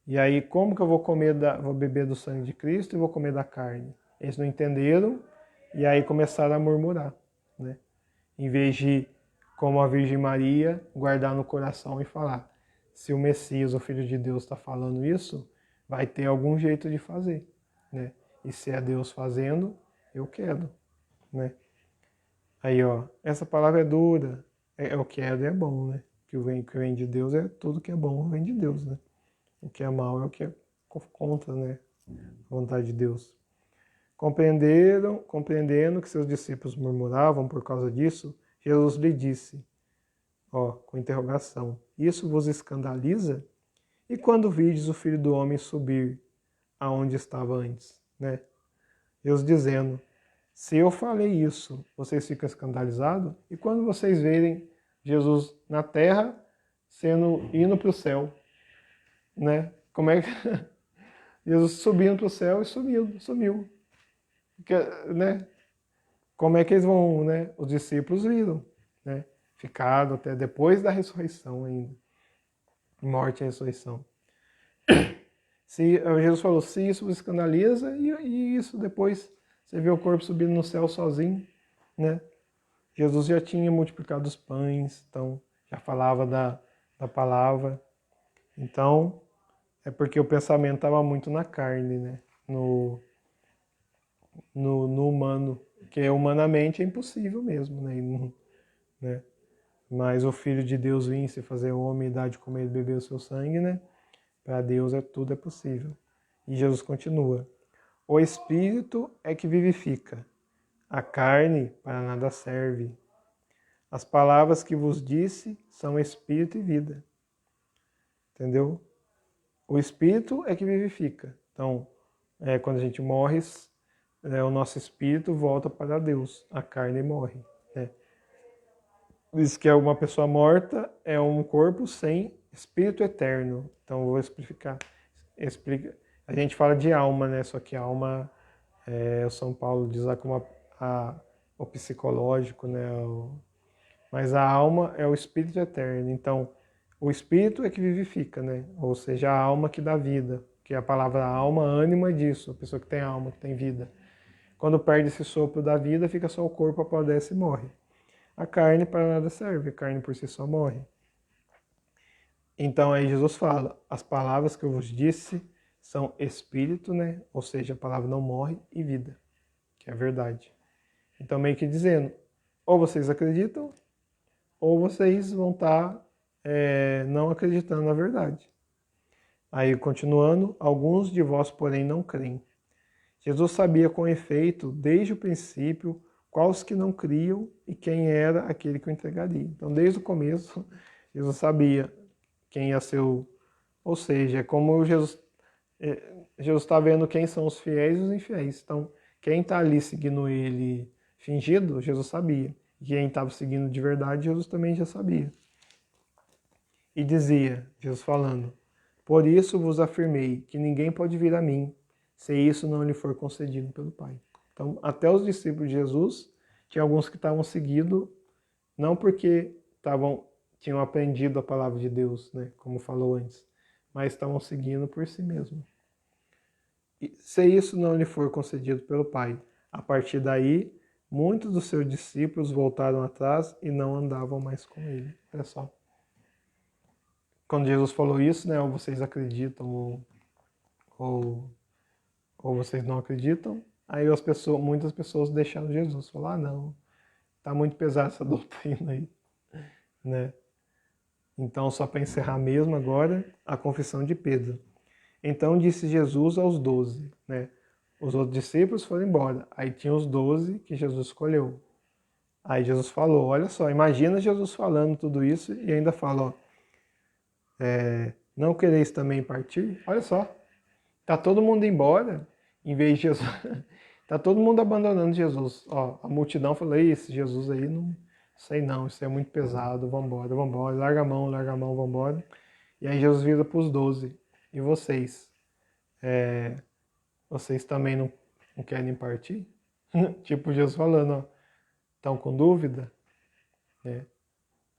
E aí, como que eu vou beber do sangue de Cristo e vou comer da carne? Eles não entenderam e aí começaram a murmurar, né? Em vez de, como a Virgem Maria, guardar no coração e falar, se o Messias, o Filho de Deus, está falando isso, vai ter algum jeito de fazer, né? E se é Deus fazendo, eu quero, né? Aí, ó, essa palavra é dura, o que é bom, né? O que vem de Deus é tudo que é bom, vem de Deus, né? O que é mal é o que é contra, né, a vontade de Deus. Compreendendo que seus discípulos murmuravam por causa disso, Jesus lhe disse, ó, com interrogação, isso vos escandaliza? E quando vides o Filho do Homem subir aonde estava antes, né? Jesus dizendo, se eu falei isso, vocês ficam escandalizados? E quando vocês verem Jesus na terra, indo para o céu, né? Como é que Jesus subindo para o céu e sumiu. Porque, né? Como é que eles vão, né? Os discípulos viram, né? Ficaram até depois da ressurreição ainda. Morte e ressurreição. Jesus falou, se isso vos escandaliza, e isso depois você vê o corpo subindo no céu sozinho, né? Jesus já tinha multiplicado os pães, então já falava da palavra. Então, é porque o pensamento estava muito na carne, né? No humano, que humanamente é impossível mesmo, né? Mas o Filho de Deus vinha se fazer homem e dar de comer e beber o seu sangue, né? Para Deus tudo é possível. E Jesus continua: o Espírito é que vivifica, a carne para nada serve. As palavras que vos disse são Espírito e vida. Entendeu? O Espírito é que vivifica. Então, quando a gente morre, o nosso espírito volta para Deus, a carne morre. Né? Diz que uma pessoa morta é um corpo sem espírito eterno. Então, vou explicar. A gente fala de alma, né? Só que a alma, o São Paulo diz lá como o psicológico, né? Mas a alma é o espírito eterno. Então, o espírito é que vivifica, né? Ou seja, a alma que dá vida. Que a palavra alma, ânima é disso, a pessoa que tem alma, que tem vida. Quando perde esse sopro da vida, fica só o corpo, apodrece e morre. A carne para nada serve, a carne por si só morre. Então aí Jesus fala, as palavras que eu vos disse são espírito, né? Ou seja, a palavra não morre, e vida, que é a verdade. Então meio que dizendo, ou vocês acreditam, ou vocês vão estar não acreditando na verdade. Aí continuando, alguns de vós porém não creem. Jesus sabia com efeito, desde o princípio, quais que não criam e quem era aquele que o entregaria. Então, desde o começo, Jesus sabia quem ia ser o... Ou seja, é como Jesus está vendo quem são os fiéis e os infiéis. Então, quem está ali seguindo ele fingido, Jesus sabia. E quem estava seguindo de verdade, Jesus também já sabia. E dizia, Jesus falando, por isso vos afirmei que ninguém pode vir a mim, se isso não lhe for concedido pelo Pai. Então, até os discípulos de Jesus, tinha alguns que estavam seguindo, não porque tinham aprendido a palavra de Deus, né, como falou antes, mas estavam seguindo por si mesmos. E se isso não lhe for concedido pelo Pai, a partir daí, muitos dos seus discípulos voltaram atrás e não andavam mais com ele. Olha só. Quando Jesus falou isso, né, ou vocês acreditam ou vocês não acreditam, aí muitas pessoas deixaram Jesus, falaram, não, tá muito pesada essa doutrina aí, né? Então, só para encerrar mesmo agora, a confissão de Pedro. Então disse Jesus aos 12, né? Os outros discípulos foram embora, aí tinha os 12 que Jesus escolheu. Aí Jesus falou, olha só, imagina Jesus falando tudo isso e ainda fala, ó, não quereis também partir? Olha só, tá todo mundo embora, em vez de Jesus... tá todo mundo abandonando Jesus. Ó, a multidão falou, esse Jesus aí, não sei não, isso é muito pesado, vambora, larga a mão, vambora. E aí Jesus vira para os 12, e vocês? Vocês também não querem partir? Tipo Jesus falando, ó, estão com dúvida?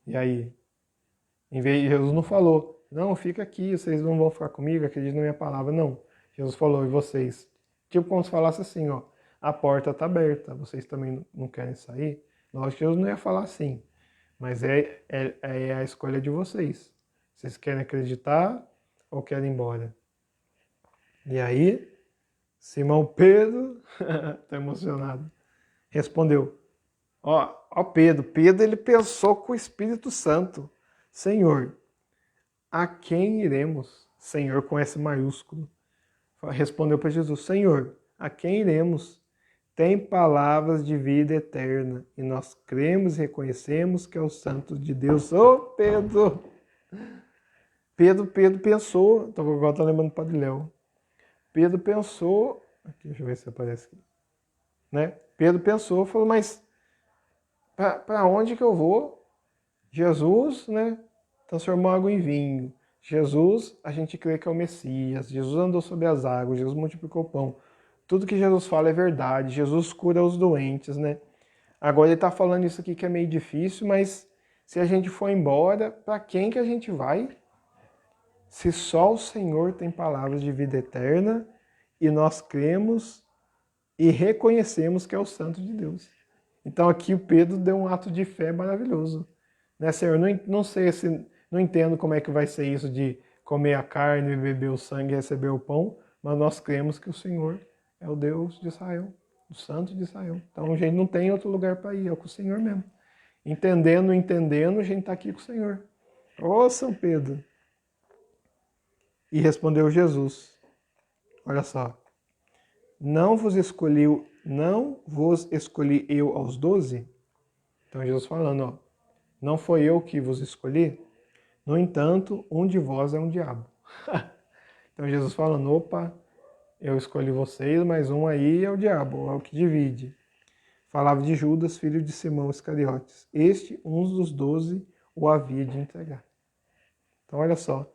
E aí? Em vez de Jesus não falou, não, fica aqui, vocês não vão ficar comigo, acreditem na minha palavra, não. Jesus falou, e vocês? Tipo como se falasse assim, ó, a porta está aberta, vocês também não querem sair? Lógico que Jesus não ia falar assim, mas é a escolha de vocês. Vocês querem acreditar ou querem ir embora? E aí, Simão Pedro, tá emocionado, respondeu, ó Pedro, ele pensou com o Espírito Santo, Senhor, a quem iremos? Senhor com S maiúsculo. Respondeu para Jesus, Senhor, a quem iremos? Tem palavras de vida eterna, e nós cremos e reconhecemos que é o Santo de Deus. Ô, Pedro! Pedro pensou, então agora estou lembrando do Padre Léo. Pedro pensou, aqui, deixa eu ver se aparece aqui. Né? Pedro pensou, falou, mas para onde que eu vou? Jesus, né, transformou água em vinho. Jesus, a gente crê que é o Messias. Jesus andou sobre as águas, Jesus multiplicou o pão. Tudo que Jesus fala é verdade. Jesus cura os doentes, né? Agora ele está falando isso aqui que é meio difícil, mas se a gente for embora, para quem que a gente vai? Se só o Senhor tem palavras de vida eterna e nós cremos e reconhecemos que é o Santo de Deus. Então aqui o Pedro deu um ato de fé maravilhoso. Né, Senhor? Não sei não entendo como é que vai ser isso de comer a carne, beber o sangue e receber o pão, mas nós cremos que o Senhor é o Deus de Israel, o Santo de Israel. Então a gente não tem outro lugar para ir, é com o Senhor mesmo. Entendendo, a gente está aqui com o Senhor. Ô São Pedro! E respondeu Jesus, Olha só. Não vos escolhi eu aos 12? Então Jesus falando, ó, não foi eu que vos escolhi? No entanto, um de vós é um diabo. Então Jesus falando, opa, eu escolhi vocês, mas um aí é o diabo, é o que divide. Falava de Judas, filho de Simão Iscariotes. Este, um dos 12, o havia de entregar. Então olha só,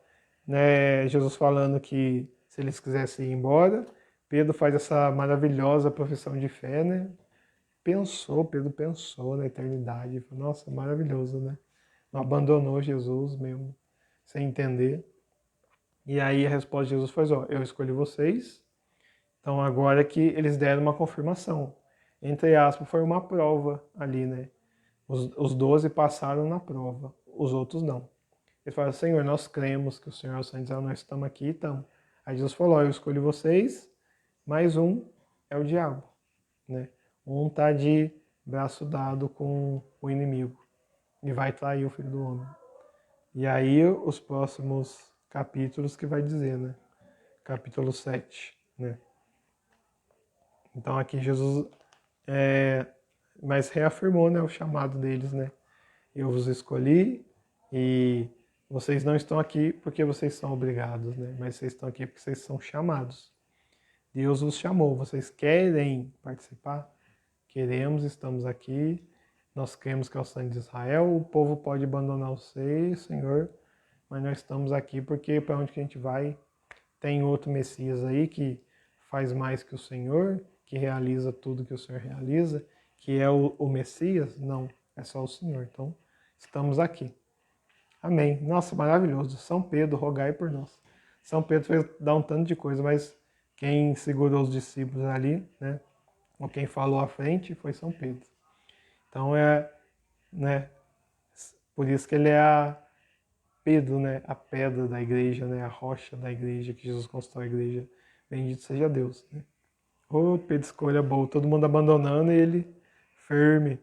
né, Jesus falando que se eles quisessem ir embora, Pedro faz essa maravilhosa profissão de fé, né? Pedro pensou na eternidade. Nossa, maravilhoso, né? Não abandonou Jesus mesmo, sem entender. E aí a resposta de Jesus foi, ó, eu escolhi vocês. Então agora que eles deram uma confirmação. Entre aspas, foi uma prova ali, né? Os 12 passaram na prova, os outros não. Eles falaram, Senhor, nós cremos que o Senhor é o Senhor de Israel, nós estamos aqui e estamos. Aí Jesus falou, eu escolhi vocês, mais um é o diabo, né? Um está de braço dado com o inimigo e vai trair o Filho do Homem. E aí os próximos capítulos que vai dizer, né? Capítulo 7, né? Então aqui Jesus mas reafirmou, né, o chamado deles, né? Eu vos escolhi e vocês não estão aqui porque vocês são obrigados, né? Mas vocês estão aqui porque vocês são chamados. Deus os chamou. Vocês querem participar? Queremos, estamos aqui. Nós cremos que é o sangue de Israel. O povo pode abandonar o Senhor, mas nós estamos aqui porque para onde que a gente vai tem outro Messias aí que faz mais que o Senhor, que realiza tudo que o Senhor realiza, que é o Messias? Não, é só o Senhor. Então, estamos aqui. Amém. Nossa, maravilhoso. São Pedro, rogai por nós. São Pedro fez dar um tanto de coisa, mas quem segurou os discípulos ali, né? Ou quem falou à frente foi São Pedro. Então né? Por isso que ele é Pedro, né? A pedra da igreja, né? A rocha da igreja, que Jesus constrói a igreja. Bendito seja Deus, né? Ô, Pedro, escolha boa, todo mundo abandonando e ele firme.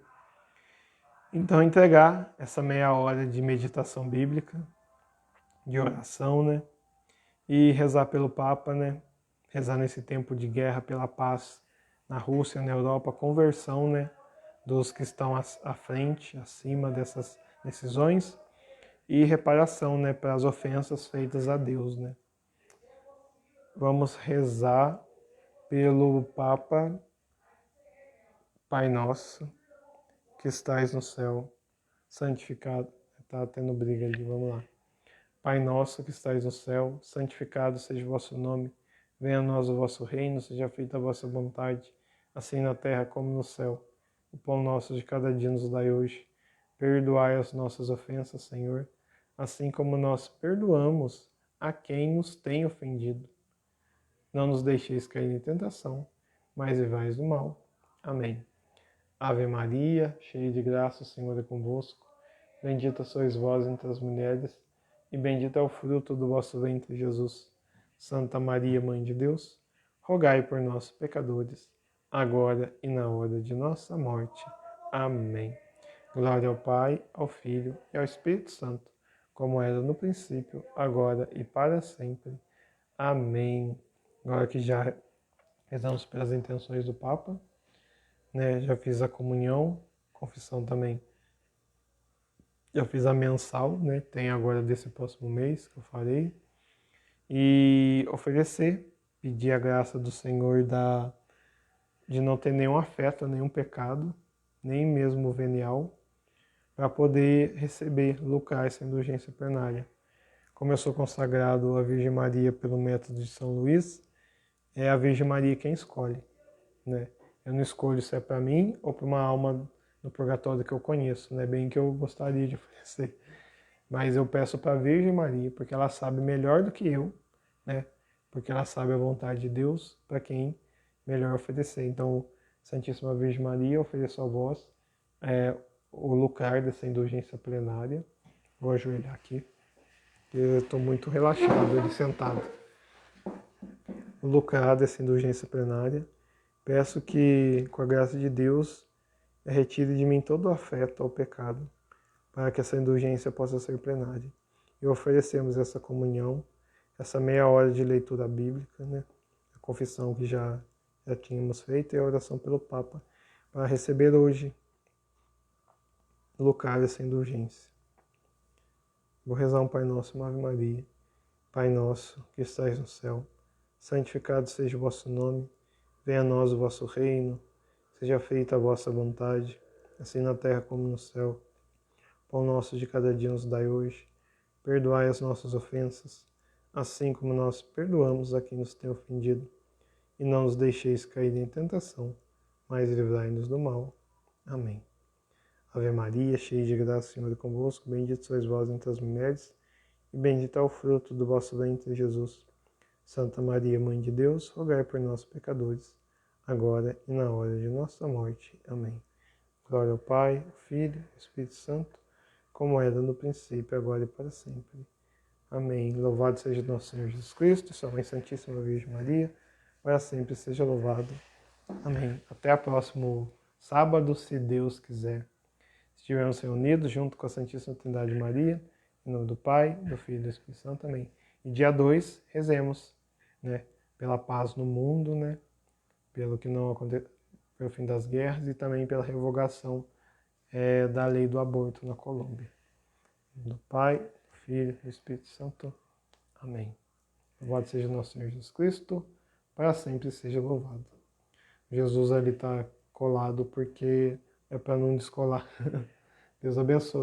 Então, entregar essa meia hora de meditação bíblica, de oração, né? E rezar pelo Papa, né? Rezar nesse tempo de guerra pela paz na Rússia, na Europa, conversão, né? Dos que estão à frente, acima dessas decisões e reparação, né? Para as ofensas feitas a Deus, né? Vamos rezar pelo Papa. Pai nosso, que estais no céu, santificado. Tá tendo briga ali, vamos lá. Pai nosso, que estais no céu, santificado seja o vosso nome. Venha a nós o vosso reino, seja feita a vossa vontade, assim na terra como no céu. O pão nosso de cada dia nos dai hoje. Perdoai as nossas ofensas, Senhor, assim como nós perdoamos a quem nos tem ofendido. Não nos deixeis cair em tentação, mas livrai-nos do mal. Amém. Ave Maria, cheia de graça, o Senhor é convosco. Bendita sois vós entre as mulheres, e bendito é o fruto do vosso ventre, Jesus. Santa Maria, Mãe de Deus, rogai por nós, pecadores, agora e na hora de nossa morte. Amém. Glória ao Pai, ao Filho e ao Espírito Santo, como era no princípio, agora e para sempre. Amém. Agora que já rezamos pelas intenções do Papa, né? Já fiz a comunhão, confissão também. Já fiz a mensal, né? Tem agora desse próximo mês que eu farei. E oferecer, pedir a graça do Senhor de não ter nenhum afeto, nenhum pecado, nem mesmo venial, para poder receber, lucrar essa indulgência plenária. Como eu sou consagrado à Virgem Maria pelo método de São Luís, é a Virgem Maria quem escolhe, né? Eu não escolho se é para mim ou para uma alma no purgatório que eu conheço, né? Bem que eu gostaria de oferecer. Mas eu peço para a Virgem Maria, porque ela sabe melhor do que eu, né? Porque ela sabe a vontade de Deus para quem melhor oferecer. Então, Santíssima Virgem Maria, ofereço a vós o lucrar dessa indulgência plenária. Vou ajoelhar aqui, porque eu estou muito relaxado ali sentado. O lucrar dessa indulgência plenária. Peço que, com a graça de Deus, retire de mim todo o afeto ao pecado, para que essa indulgência possa ser plenária. E oferecemos essa comunhão, essa meia hora de leitura bíblica, né? confissão que já tínhamos feito e a oração pelo Papa, para receber hoje Lucária sem indulgência. Vou rezar um Pai Nosso, uma Ave Maria. Pai nosso, que estais no céu, santificado seja o vosso nome, venha a nós o vosso reino, seja feita a vossa vontade, assim na terra como no céu. Pão nosso de cada dia nos dai hoje, perdoai as nossas ofensas, assim como nós perdoamos a quem nos tem ofendido. E não nos deixeis cair em tentação, mas livrai-nos do mal. Amém. Ave Maria, cheia de graça, o Senhor é convosco, bendita sois vós entre as mulheres, e bendito é o fruto do vosso ventre, Jesus. Santa Maria, Mãe de Deus, rogai por nós, pecadores, agora e na hora de nossa morte. Amém. Glória ao Pai, ao Filho e ao Espírito Santo, como era no princípio, agora e para sempre. Amém. Louvado seja nosso Senhor Jesus Cristo, Sua Mãe Santíssima Virgem Maria, para sempre seja louvado. Amém. Até o próximo sábado, se Deus quiser. Estivermos reunidos junto com a Santíssima Trindade de Maria, em nome do Pai, do Filho e do Espírito Santo também. E dia 2, rezemos, né, pela paz no mundo, né, pelo que não acontece, pelo fim das guerras e também pela revogação da lei do aborto na Colômbia. Em nome do Pai, do Filho e do Espírito Santo. Amém. Louvado seja nosso Senhor Jesus Cristo, para sempre seja louvado. Jesus ali está colado porque é para não descolar. Deus abençoe.